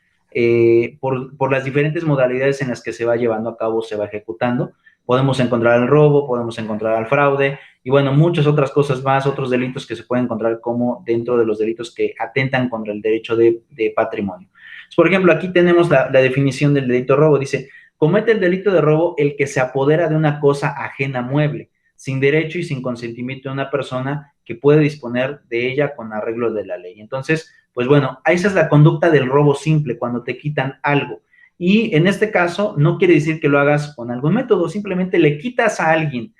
B: por las diferentes modalidades en las que se va llevando a cabo, se va ejecutando. Podemos encontrar el robo, podemos encontrar el fraude y bueno, muchas otras cosas más, otros delitos que se pueden encontrar como dentro de los delitos que atentan contra el derecho de patrimonio. Por ejemplo, aquí tenemos la definición del delito robo. Dice, comete el delito de robo el que se apodera de una cosa ajena mueble, sin derecho y sin consentimiento de una persona que puede disponer de ella con arreglo de la ley. Entonces, pues bueno, esa es la conducta del robo simple, cuando te quitan algo. Y en este caso, no quiere decir que lo hagas con algún método, simplemente le quitas a alguien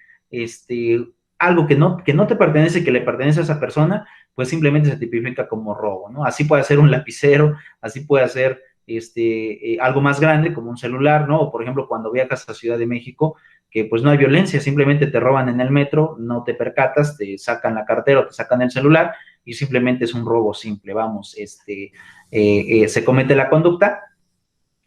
B: algo que no te pertenece, que le pertenece a esa persona, pues simplemente se tipifica como robo, ¿no? Así puede ser un lapicero, así puede ser algo más grande como un celular, ¿no? O por ejemplo, cuando viajas a Ciudad de México, que pues no hay violencia, simplemente te roban en el metro, no te percatas, te sacan la cartera o te sacan el celular y simplemente es un robo simple, vamos, se comete la conducta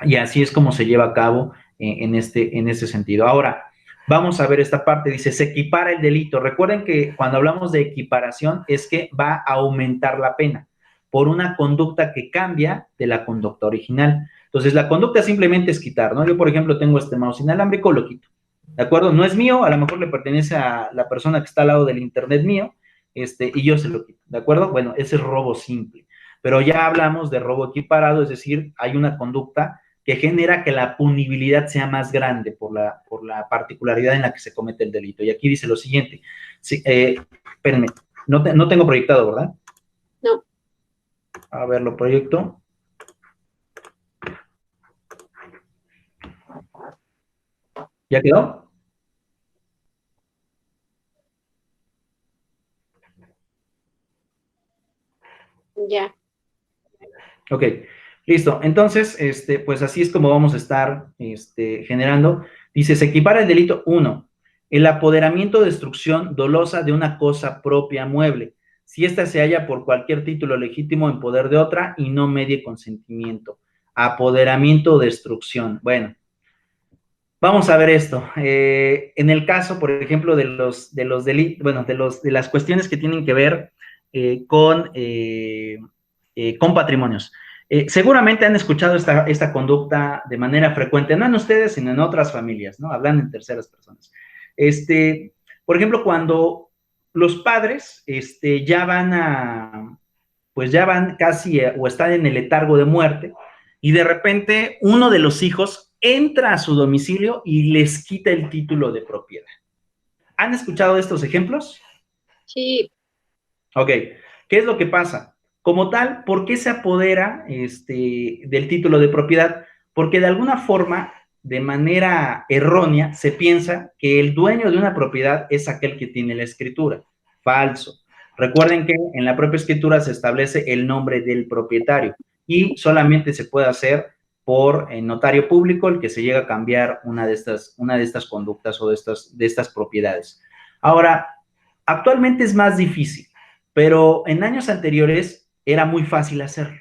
B: y así es como se lleva a cabo en este sentido. Ahora, vamos a ver esta parte, dice, se equipara el delito. Recuerden que cuando hablamos de equiparación es que va a aumentar la pena por una conducta que cambia de la conducta original. Entonces, la conducta simplemente es quitar, ¿no? Yo, por ejemplo, tengo este mouse inalámbrico, lo quito, ¿de acuerdo? No es mío, a lo mejor le pertenece a la persona que está al lado del internet mío, y yo se lo quito, ¿de acuerdo? Bueno, ese es robo simple. Pero ya hablamos de robo equiparado, es decir, hay una conducta que genera que la punibilidad sea más grande por la particularidad en la que se comete el delito. Y aquí dice lo siguiente, sí, espérenme, no tengo proyectado, ¿verdad?
C: No.
B: A ver, lo proyecto. ¿Ya quedó?
C: Ya.
B: Ok, listo. Entonces, pues así es como vamos a estar generando. Dice, se equipara el delito 1, el apoderamiento o destrucción dolosa de una cosa propia mueble, si ésta se halla por cualquier título legítimo en poder de otra y no medie consentimiento. Apoderamiento o destrucción. Bueno, Vamos a ver esto. En el caso, por ejemplo, de los delitos, bueno, de las cuestiones que tienen que ver con patrimonios. Seguramente han escuchado esta conducta de manera frecuente, no en ustedes, sino en otras familias, ¿no? Hablan en terceras personas. Por ejemplo, cuando los padres pues ya van casi o están en el letargo de muerte, y de repente uno de los hijos entra a su domicilio y les quita el título de propiedad. ¿Han escuchado estos ejemplos?
C: Sí,
B: Ok, ¿qué es lo que pasa? Como tal, ¿por qué se apodera del título de propiedad? Porque de alguna forma, de manera errónea, se piensa que el dueño de una propiedad es aquel que tiene la escritura. Falso. Recuerden que en la propia escritura se establece el nombre del propietario y solamente se puede hacer por notario público el que se llega a cambiar una de estas conductas o de estas propiedades. Ahora, actualmente es más difícil, pero en años anteriores era muy fácil hacerlo.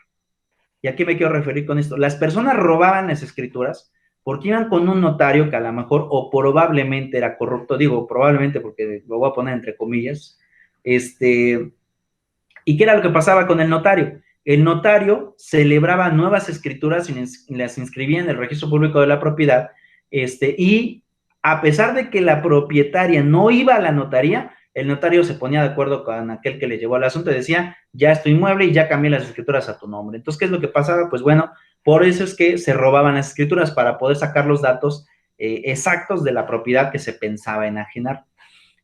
B: ¿Y a qué me quiero referir con esto? Las personas robaban las escrituras porque iban con un notario que a lo mejor o probablemente era corrupto, digo probablemente porque lo voy a poner entre comillas, ¿y qué era lo que pasaba con el notario? El notario celebraba nuevas escrituras y las inscribía en el registro público de la propiedad, y a pesar de que la propietaria no iba a la notaría, el notario se ponía de acuerdo con aquel que le llevó al asunto y decía, ya es tu inmueble y ya cambié las escrituras a tu nombre. Entonces, ¿qué es lo que pasaba? Pues bueno, por eso es que se robaban las escrituras para poder sacar los datos exactos de la propiedad que se pensaba enajenar.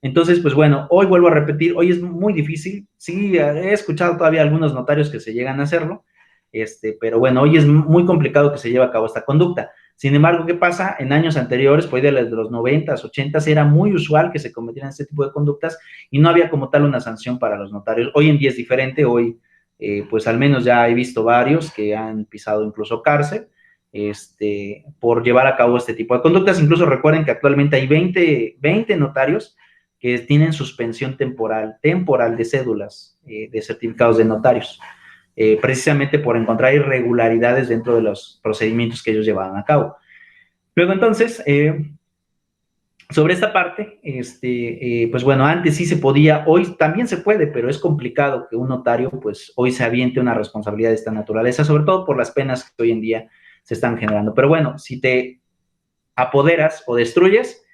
B: Entonces, pues bueno, hoy vuelvo a repetir, hoy es muy difícil, sí, he escuchado todavía algunos notarios que se llegan a hacerlo, pero bueno, hoy es muy complicado que se lleve a cabo esta conducta. Sin embargo, ¿qué pasa? En años anteriores, pues de los 90s, 80s, era muy usual que se cometieran este tipo de conductas y no había como tal una sanción para los notarios. Hoy en día es diferente, hoy pues al menos ya he visto varios que han pisado incluso cárcel, por llevar a cabo este tipo de conductas. Incluso recuerden que actualmente hay 20 notarios que tienen suspensión temporal de cédulas, de certificados de notarios, precisamente por encontrar irregularidades dentro de los procedimientos que ellos llevaban a cabo. Luego, entonces, sobre esta parte, pues bueno, antes sí se podía, hoy también se puede, pero es complicado que un notario, pues hoy se aviente una responsabilidad de esta naturaleza, sobre todo por las penas que hoy en día se están generando. Pero bueno, si te apoderas o destruyes,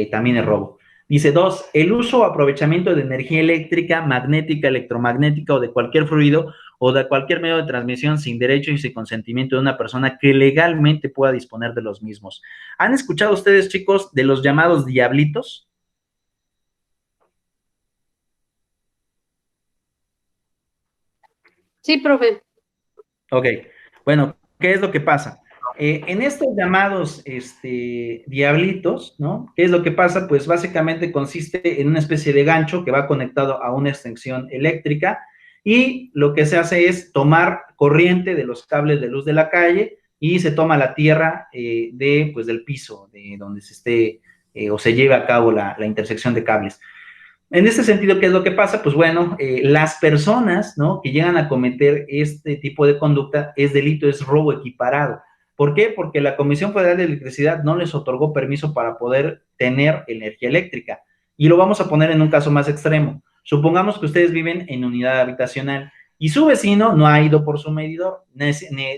B: también es robo. Dice 2, el uso o aprovechamiento de energía eléctrica, magnética, electromagnética o de cualquier fluido o de cualquier medio de transmisión sin derecho y sin consentimiento de una persona que legalmente pueda disponer de los mismos. ¿Han escuchado ustedes, chicos, de los llamados diablitos?
C: sí, profe.
B: Ok, bueno, ¿qué es lo que pasa? En estos llamados diablitos, ¿no? ¿Qué es lo que pasa? Pues básicamente consiste en una especie de gancho que va conectado a una extensión eléctrica y lo que se hace es tomar corriente de los cables de luz de la calle y se toma la tierra pues, del piso, de donde se esté o se lleve a cabo la intersección de cables. En este sentido, ¿qué es lo que pasa? Pues bueno, las personas, ¿no?, que llegan a cometer este tipo de conducta es delito, es robo equiparado. ¿Por qué? Porque la Comisión Federal de Electricidad no les otorgó permiso para poder tener energía eléctrica. Y lo vamos a poner en un caso más extremo. Supongamos que ustedes viven en unidad habitacional y su vecino no ha ido por su medidor,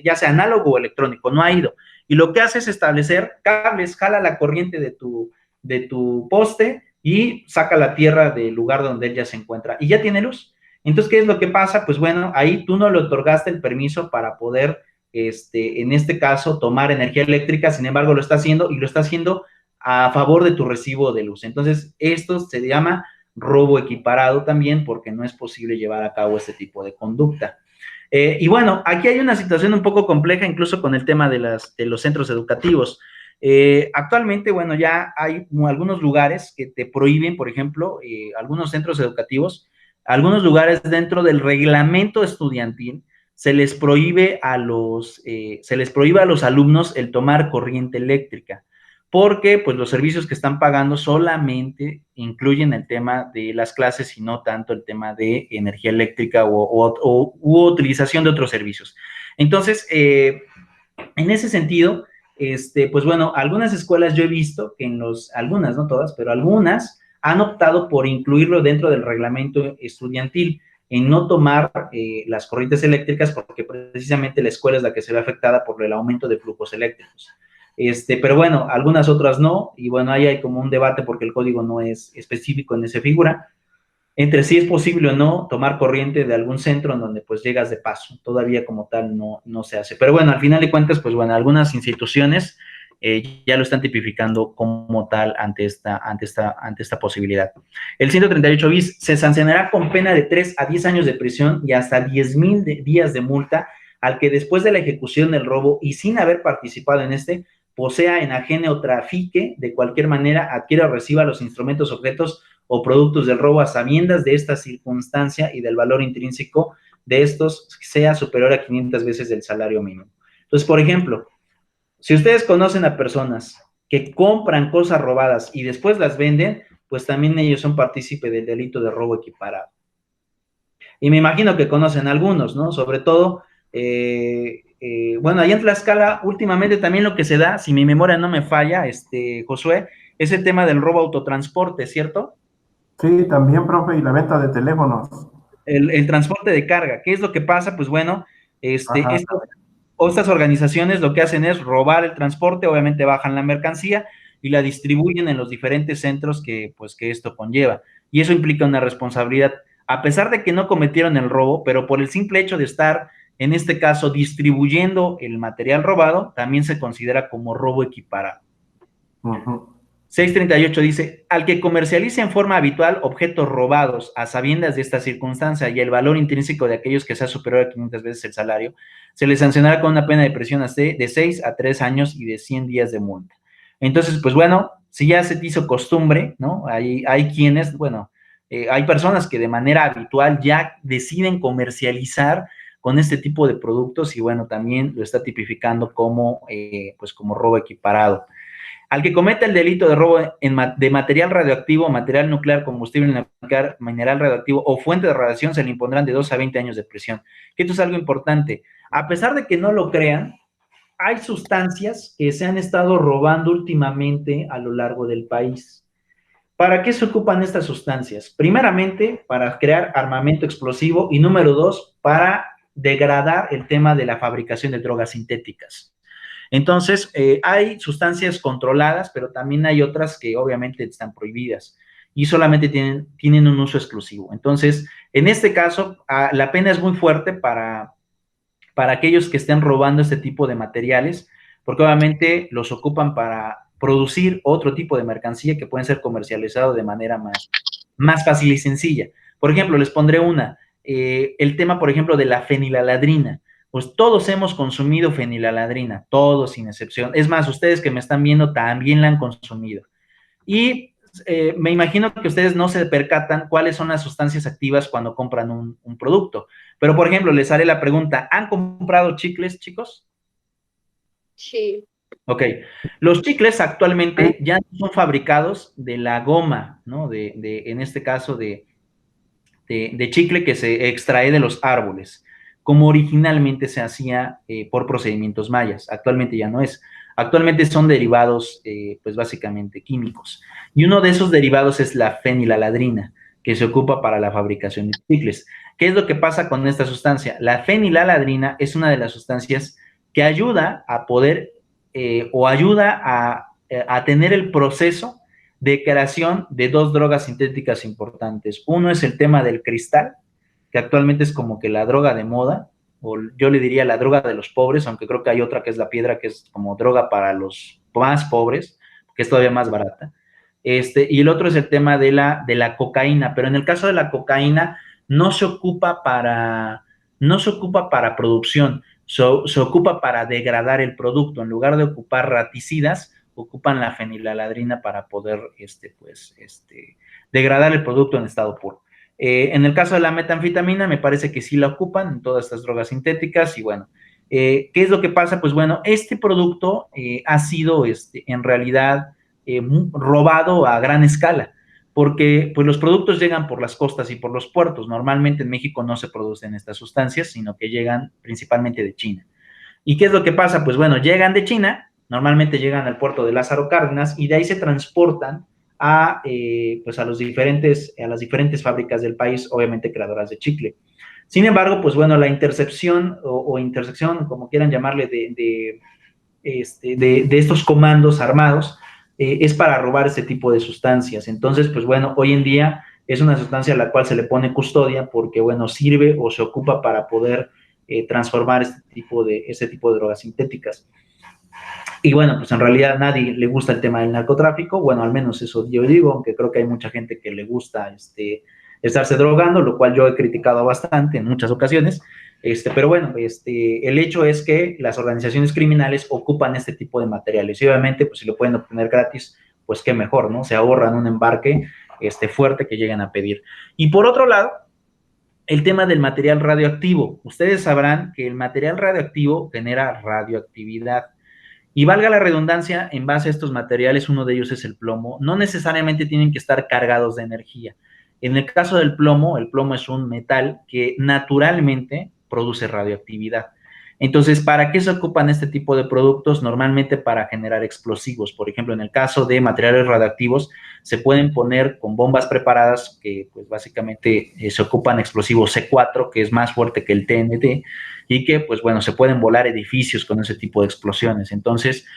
B: ya sea análogo o electrónico, no ha ido. Y lo que hace es establecer cables, jala la corriente de tu poste y saca la tierra del lugar donde él ya se encuentra y ya tiene luz. Entonces, ¿qué es lo que pasa? Pues bueno, ahí tú no le otorgaste el permiso para poder, en este caso, tomar energía eléctrica, sin embargo, lo está haciendo y lo está haciendo a favor de tu recibo de luz. Entonces, esto se llama robo equiparado también porque no es posible llevar a cabo este tipo de conducta. Y bueno, aquí hay una situación un poco compleja incluso con el tema de los centros educativos. Actualmente, bueno, ya hay algunos lugares que te prohíben, por ejemplo, algunos centros educativos, algunos lugares dentro del reglamento estudiantil, se les prohíbe a los alumnos el tomar corriente eléctrica, porque pues los servicios que están pagando solamente incluyen el tema de las clases y no tanto el tema de energía eléctrica u utilización de otros servicios. Entonces, en ese sentido, pues bueno, algunas escuelas yo he visto que algunas, no todas, pero algunas han optado por incluirlo dentro del reglamento estudiantil, en no tomar las corrientes eléctricas, porque precisamente la escuela es la que se ve afectada por el aumento de flujos eléctricos. Pero bueno, algunas otras no, y bueno, ahí hay como un debate porque el código no es específico en esa figura, entre si es posible o no tomar corriente de algún centro en donde pues llegas de paso, todavía como tal no se hace. Pero bueno, al final de cuentas, pues bueno, algunas instituciones ya lo están tipificando como tal ante esta posibilidad. El 138 bis se sancionará con pena de 3 a 10 años de prisión y hasta 10,000 días de multa al que después de la ejecución del robo y sin haber participado en posea, enajene o trafique de cualquier manera, adquiera o reciba los instrumentos, objetos o productos del robo a sabiendas de esta circunstancia y del valor intrínseco de estos sea superior a 500 veces el salario mínimo. Entonces, por ejemplo, si ustedes conocen a personas que compran cosas robadas y después las venden, pues también ellos son partícipes del delito de robo equiparado. Y me imagino que conocen algunos, ¿no? Sobre todo, bueno, allá en Tlaxcala, últimamente también lo que se da, si mi memoria no me falla, Josué, es el tema del robo autotransporte, ¿cierto?
D: Sí, también, profe, y la venta de teléfonos.
B: El transporte de carga. ¿Qué es lo que pasa? Pues bueno, estas organizaciones lo que hacen es robar el transporte, obviamente bajan la mercancía y la distribuyen en los diferentes centros que esto conlleva. Y eso implica una responsabilidad, a pesar de que no cometieron el robo, pero por el simple hecho de estar, en este caso, distribuyendo el material robado, también se considera como robo equiparado. 638 dice, al que comercialice en forma habitual objetos robados a sabiendas de esta circunstancia y el valor intrínseco de aquellos que sea superior a 500 veces el salario, se le sancionará con una pena de prisión de 6 a 3 años y de 100 días de multa. Entonces, pues bueno, si ya se te hizo costumbre, ¿no? Hay quienes, bueno, hay personas que de manera habitual ya deciden comercializar con este tipo de productos y bueno, también lo está tipificando como, como robo equiparado. Al que cometa el delito de robo de material radioactivo, material nuclear, combustible nuclear, mineral radioactivo o fuente de radiación, se le impondrán de 2 a 20 años de prisión. Que esto es algo importante. A pesar de que no lo crean, hay sustancias que se han estado robando últimamente a lo largo del país. ¿Para qué se ocupan estas sustancias? Primeramente, para crear armamento explosivo y número 2, para degradar el tema de la fabricación de drogas sintéticas. Entonces, hay sustancias controladas, pero también hay otras que obviamente están prohibidas y solamente tienen un uso exclusivo. Entonces, en este caso, la pena es muy fuerte para aquellos que estén robando este tipo de materiales, porque obviamente los ocupan para producir otro tipo de mercancía que pueden ser comercializado de manera más fácil y sencilla. Por ejemplo, les pondré el tema, por ejemplo, de la fenilaladrina. Pues todos hemos consumido fenilaladrina, todos sin excepción. Es más, ustedes que me están viendo también la han consumido. Y me imagino que ustedes no se percatan cuáles son las sustancias activas cuando compran un producto. Pero, por ejemplo, les haré la pregunta, ¿han comprado chicles, chicos?
C: Sí.
B: Ok. Los chicles actualmente ya son fabricados de la goma, ¿no? En este caso, de chicle que se extrae de los árboles, como originalmente se hacía por procedimientos mayas. Actualmente ya no es. Actualmente son derivados, pues básicamente químicos. Y uno de esos derivados es la fenilaladrina, que se ocupa para la fabricación de chicles. ¿Qué es lo que pasa con esta sustancia? La fenilaladrina es una de las sustancias que ayuda a poder ayuda a tener el proceso de creación de 2 drogas sintéticas importantes. Uno es el tema del cristal, que actualmente es como que la droga de moda, o yo le diría la droga de los pobres, aunque creo que hay otra que es la piedra, que es como droga para los más pobres, que es todavía más barata. Y el otro es el tema de la cocaína, pero en el caso de la cocaína no se ocupa para producción, se ocupa para degradar el producto. En lugar de ocupar raticidas, ocupan la fenilaladrina para poder degradar el producto en estado puro. En el caso de la metanfetamina, me parece que sí la ocupan en todas estas drogas sintéticas y bueno, ¿qué es lo que pasa? Pues bueno, este producto ha sido en realidad robado a gran escala, porque pues los productos llegan por las costas y por los puertos. Normalmente en México no se producen estas sustancias, sino que llegan principalmente de China. ¿Y qué es lo que pasa? Pues bueno, llegan de China normalmente llegan al puerto de Lázaro Cárdenas y de ahí se transportan a, pues a las diferentes fábricas del país, obviamente creadoras de chicle. Sin embargo, pues bueno, la intercepción o intersección, como quieran llamarle, de estos comandos armados, es para robar este tipo de sustancias. Entonces, pues bueno, hoy en día es una sustancia a la cual se le pone custodia porque, bueno, sirve o se ocupa para poder transformar este tipo de drogas sintéticas. Y bueno, pues en realidad a nadie le gusta el tema del narcotráfico, bueno, al menos eso yo digo, aunque creo que hay mucha gente que le gusta estarse drogando, lo cual yo he criticado bastante en muchas ocasiones, pero bueno, el hecho es que las organizaciones criminales ocupan este tipo de materiales y obviamente, pues si lo pueden obtener gratis, pues qué mejor, ¿no? Se ahorran un embarque fuerte que llegan a pedir. Y por otro lado, el tema del material radioactivo. Ustedes sabrán que el material radioactivo genera radioactividad. Y valga la redundancia, en base a estos materiales, uno de ellos es el plomo, no necesariamente tienen que estar cargados de energía. En el caso del plomo, el plomo es un metal que naturalmente produce radioactividad. Entonces, ¿para qué se ocupan este tipo de productos? Normalmente para generar explosivos. Por ejemplo, en el caso de materiales radioactivos, se pueden poner con bombas preparadas que, pues, básicamente se ocupan explosivos C4, que es más fuerte que el TNT, y que, pues, bueno, se pueden volar edificios con ese tipo de explosiones. Entonces,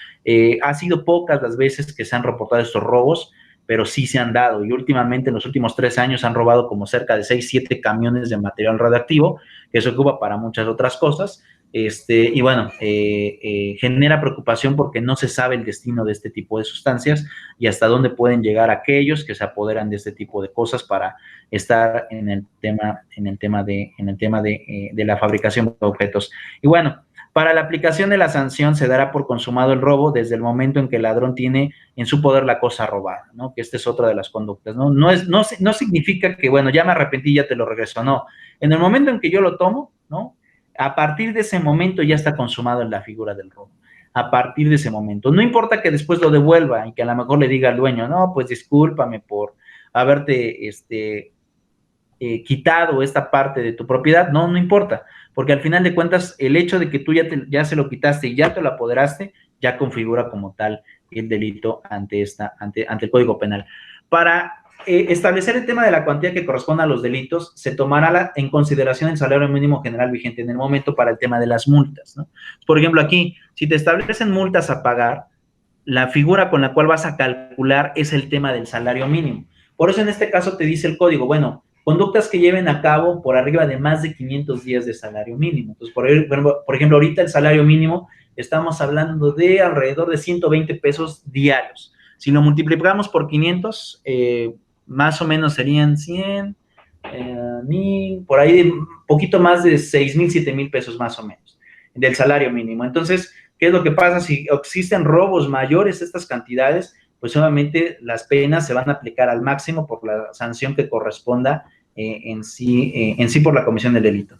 B: ha sido pocas las veces que se han reportado estos robos, pero sí se han dado. Y últimamente, en los últimos 3 años, han robado como cerca de 6, 7 camiones de material radioactivo, que se ocupa para muchas otras cosas. Y bueno, genera preocupación porque no se sabe el destino de este tipo de sustancias y hasta dónde pueden llegar aquellos que se apoderan de este tipo de cosas para estar en el tema de la fabricación de objetos. Y bueno, para la aplicación de la sanción se dará por consumado el robo desde el momento en que el ladrón tiene en su poder la cosa robada, ¿no? Que esta es otra de las conductas, ¿no? No significa que, bueno, ya me arrepentí, ya te lo regreso, no. En el momento en que yo lo tomo, ¿no? A partir de ese momento ya está consumado en la figura del robo. A partir de ese momento. No importa que después lo devuelva y que a lo mejor le diga al dueño, no, pues discúlpame por haberte quitado esta parte de tu propiedad. No importa, porque al final de cuentas el hecho de que tú ya se lo quitaste y ya te lo apoderaste, ya configura como tal el delito ante el Código Penal. Para establecer el tema de la cuantía que corresponde a los delitos, se tomará en consideración el salario mínimo general vigente en el momento para el tema de las multas, ¿no? Por ejemplo, aquí, si te establecen multas a pagar, la figura con la cual vas a calcular es el tema del salario mínimo. Por eso en este caso te dice el código, bueno, conductas que lleven a cabo por arriba de más de 500 días de salario mínimo. Entonces, por ejemplo, ahorita el salario mínimo estamos hablando de alrededor de 120 pesos diarios. Si lo multiplicamos por 500, más o menos serían 100, 1000, por ahí un poquito más de 6,000, 7,000 pesos más o menos del salario mínimo. Entonces, ¿qué es lo que pasa? Si existen robos mayores a estas cantidades, pues obviamente las penas se van a aplicar al máximo por la sanción que corresponda en sí por la comisión del delito.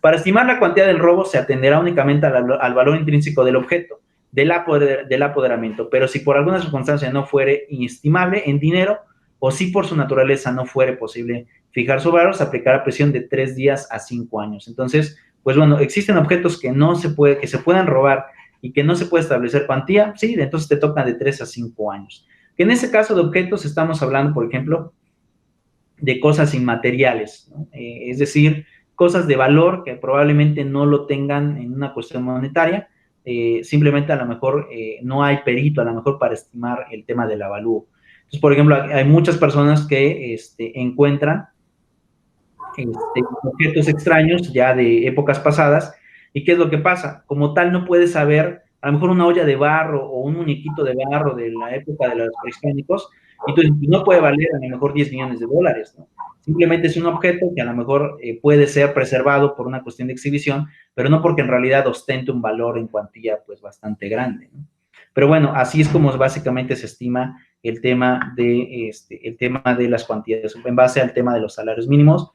B: Para estimar la cuantía del robo se atenderá únicamente al valor intrínseco del objeto, del apoderamiento, pero si por alguna circunstancia no fuere inestimable en dinero o si por su naturaleza no fuere posible fijar su valor, se aplicará prisión de 3 días a 5 años. Entonces, pues bueno, existen objetos que se puedan robar y que no se puede establecer cuantía, sí, entonces te tocan de 3 a 5 años. Que en ese caso de objetos estamos hablando, por ejemplo, de cosas inmateriales, ¿no? Es decir, cosas de valor que probablemente no lo tengan en una cuestión monetaria, simplemente a lo mejor no hay perito a lo mejor para estimar el tema del avalúo. Entonces, por ejemplo, hay muchas personas que encuentran objetos extraños ya de épocas pasadas. ¿Y qué es lo que pasa? Como tal, no puedes saber, a lo mejor una olla de barro o un muñequito de barro de la época de los prehispánicos, y entonces no puede valer a lo mejor 10 millones de dólares, ¿no? Simplemente es un objeto que a lo mejor puede ser preservado por una cuestión de exhibición, pero no porque en realidad ostente un valor en cuantía pues bastante grande, ¿no? Pero bueno, así es como básicamente se estima el tema de las cuantías, en base al tema de los salarios mínimos.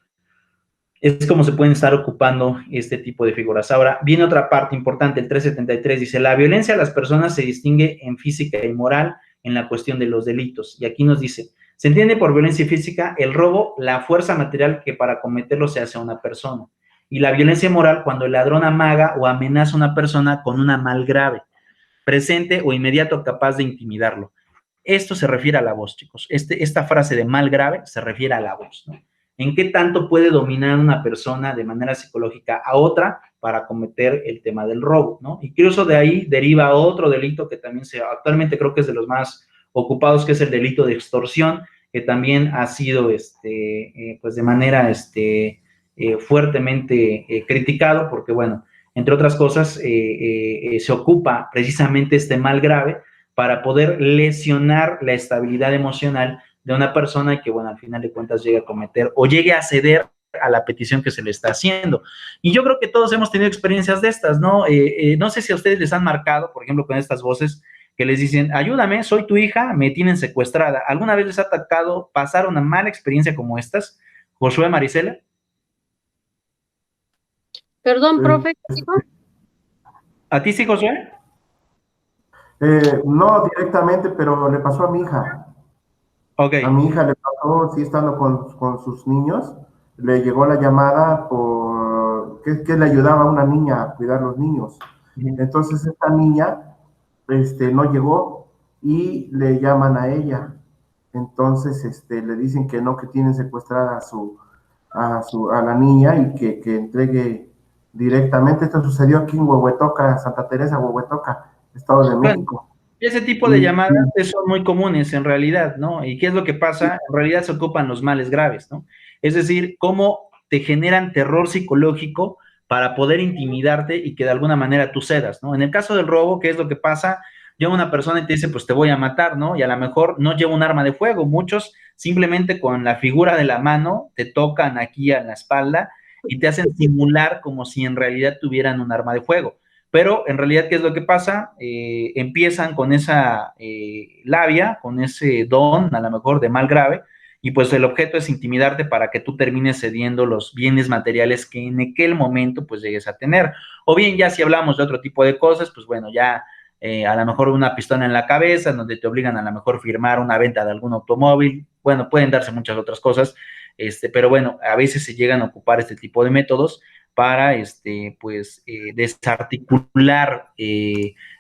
B: Es como se pueden estar ocupando este tipo de figuras. Ahora, viene otra parte importante, el 373, dice, la violencia a las personas se distingue en física y moral en la cuestión de los delitos. Y aquí nos dice, se entiende por violencia física el robo, la fuerza material que para cometerlo se hace a una persona. Y la violencia moral cuando el ladrón amaga o amenaza a una persona con una mal grave. presente o inmediato capaz de intimidarlo. Esto se refiere a la voz, chicos. Esta frase de mal grave se refiere a la voz, ¿no? ¿En qué tanto puede dominar una persona de manera psicológica a otra para cometer el tema del robo, ¿no? Incluso de ahí deriva otro delito que también actualmente creo que es de los más ocupados, que es el delito de extorsión, que también ha sido, pues de manera, fuertemente criticado, porque, bueno, entre otras cosas, se ocupa precisamente este mal grave para poder lesionar la estabilidad emocional de una persona que, bueno, al final de cuentas llegue a cometer o llegue a ceder a la petición que se le está haciendo. Y yo creo que todos hemos tenido experiencias de estas, ¿no? No sé si a ustedes les han marcado, por ejemplo, con estas voces que les dicen, ayúdame, soy tu hija, me tienen secuestrada. ¿Alguna vez les ha tocado pasar una mala experiencia como estas? Josué, Marisela.
C: Perdón, profe, ¿qué dijo?
B: ¿A ti sí, Josué?
D: No directamente, pero le pasó a mi hija.
B: Ok.
D: A mi hija le pasó, sí, estando con sus niños, le llegó la llamada por que le ayudaba a una niña a cuidar los niños. Entonces esta niña no llegó y le llaman a ella. Entonces le dicen que no, que tienen secuestrada a la niña y que entregue directamente. Esto sucedió aquí en Huehuetoca, Santa Teresa, Huehuetoca, Estado de México.
B: Ese tipo de llamadas son muy comunes en realidad, ¿no? ¿Y qué es lo que pasa? En realidad se ocupan los males graves, ¿no? Es decir, cómo te generan terror psicológico para poder intimidarte y que de alguna manera tú cedas, ¿no? En el caso del robo, ¿qué es lo que pasa? Llega una persona y te dice, pues te voy a matar, ¿no? Y a lo mejor no lleva un arma de fuego. Muchos simplemente con la figura de la mano te tocan aquí a la espalda y te hacen simular como si en realidad tuvieran un arma de fuego. Pero en realidad, ¿qué es lo que pasa? Empiezan con esa labia, con ese don, a lo mejor de mal grave, y pues el objeto es intimidarte para que tú termines cediendo los bienes materiales que en aquel momento pues llegues a tener. O bien ya si hablamos de otro tipo de cosas, pues bueno, ya a lo mejor una pistola en la cabeza, donde te obligan a lo mejor firmar una venta de algún automóvil, bueno, pueden darse muchas otras cosas, pero bueno, a veces se llegan a ocupar este tipo de métodos para desarticular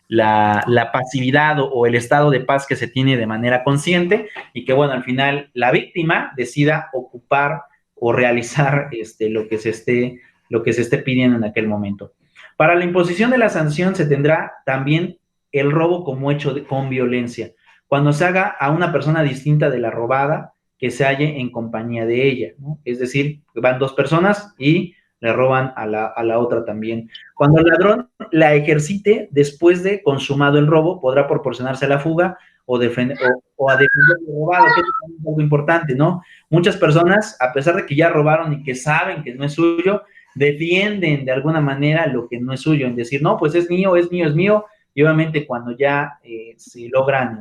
B: la pasividad o el estado de paz que se tiene de manera consciente y que, bueno, al final la víctima decida ocupar o realizar lo que se esté pidiendo en aquel momento. Para la imposición de la sanción se tendrá también el robo como hecho con violencia, cuando se haga a una persona distinta de la robada que se halle en compañía de ella, ¿no? Es decir, van dos personas y le roban a la otra también. Cuando el ladrón la ejercite después de consumado el robo, podrá proporcionarse a la fuga o a defender lo robado, que es algo importante, ¿no? Muchas personas, a pesar de que ya robaron y que saben que no es suyo, defienden de alguna manera lo que no es suyo, en decir, no, pues es mío, es mío, es mío, y obviamente cuando ya se logran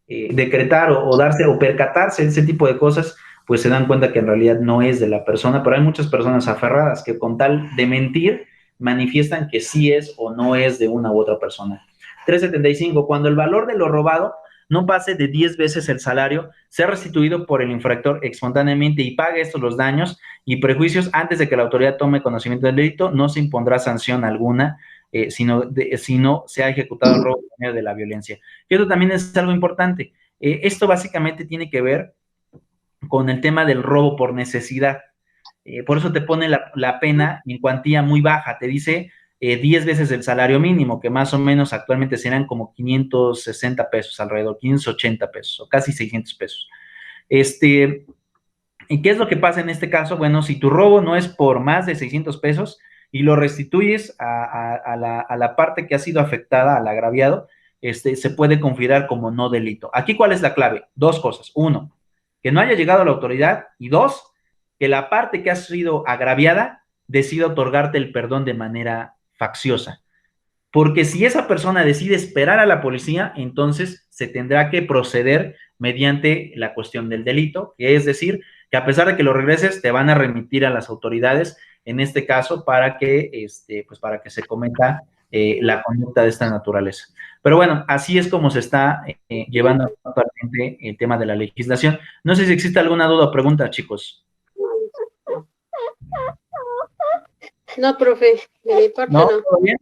B: decretar o darse o percatarse de ese tipo de cosas, pues se dan cuenta que en realidad no es de la persona, pero hay muchas personas aferradas que con tal de mentir manifiestan que sí es o no es de una u otra persona. 375, cuando el valor de lo robado no pase de 10 veces el salario, sea restituido por el infractor espontáneamente y pague estos los daños y prejuicios antes de que la autoridad tome conocimiento del delito, no se impondrá sanción alguna, si no se ha ejecutado el robo por medio de la violencia. Y esto también es algo importante. Esto básicamente tiene que ver con el tema del robo por necesidad. Por eso te pone la pena en cuantía muy baja, te dice 10 veces el salario mínimo, que más o menos actualmente serán como 560 pesos, alrededor 580 pesos, o casi 600 pesos. ¿Y qué es lo que pasa en este caso? Bueno, si tu robo no es por más de 600 pesos y lo restituyes a la parte que ha sido afectada, al agraviado, se puede configurar como no delito. Aquí, ¿cuál es la clave? Dos cosas. Uno, que no haya llegado a la autoridad, y dos, que la parte que ha sido agraviada decida otorgarte el perdón de manera facciosa. Porque si esa persona decide esperar a la policía, entonces se tendrá que proceder mediante la cuestión del delito, que es decir, que a pesar de que lo regreses, te van a remitir a las autoridades, en este caso, para que se cometa la conducta de esta naturaleza. Pero bueno, así es como se está llevando actualmente el tema de la legislación. No sé si existe alguna duda o pregunta, chicos.
C: No, profe, de mi parte
B: ¿No?
C: no.
B: ¿Todo bien?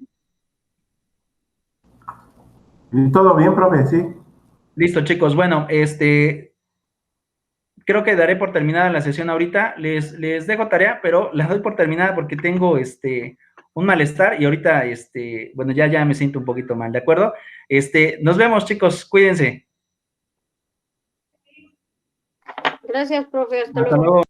D: ¿Y todo bien, profe? Sí.
B: Listo, chicos. Bueno, creo que daré por terminada la sesión ahorita. Les dejo tarea, pero la doy por terminada porque tengo un malestar y ahorita, bueno, ya me siento un poquito mal, ¿de acuerdo? Nos vemos, chicos. Cuídense.
C: Gracias, profe. Hasta
B: Hasta
C: luego.
B: luego.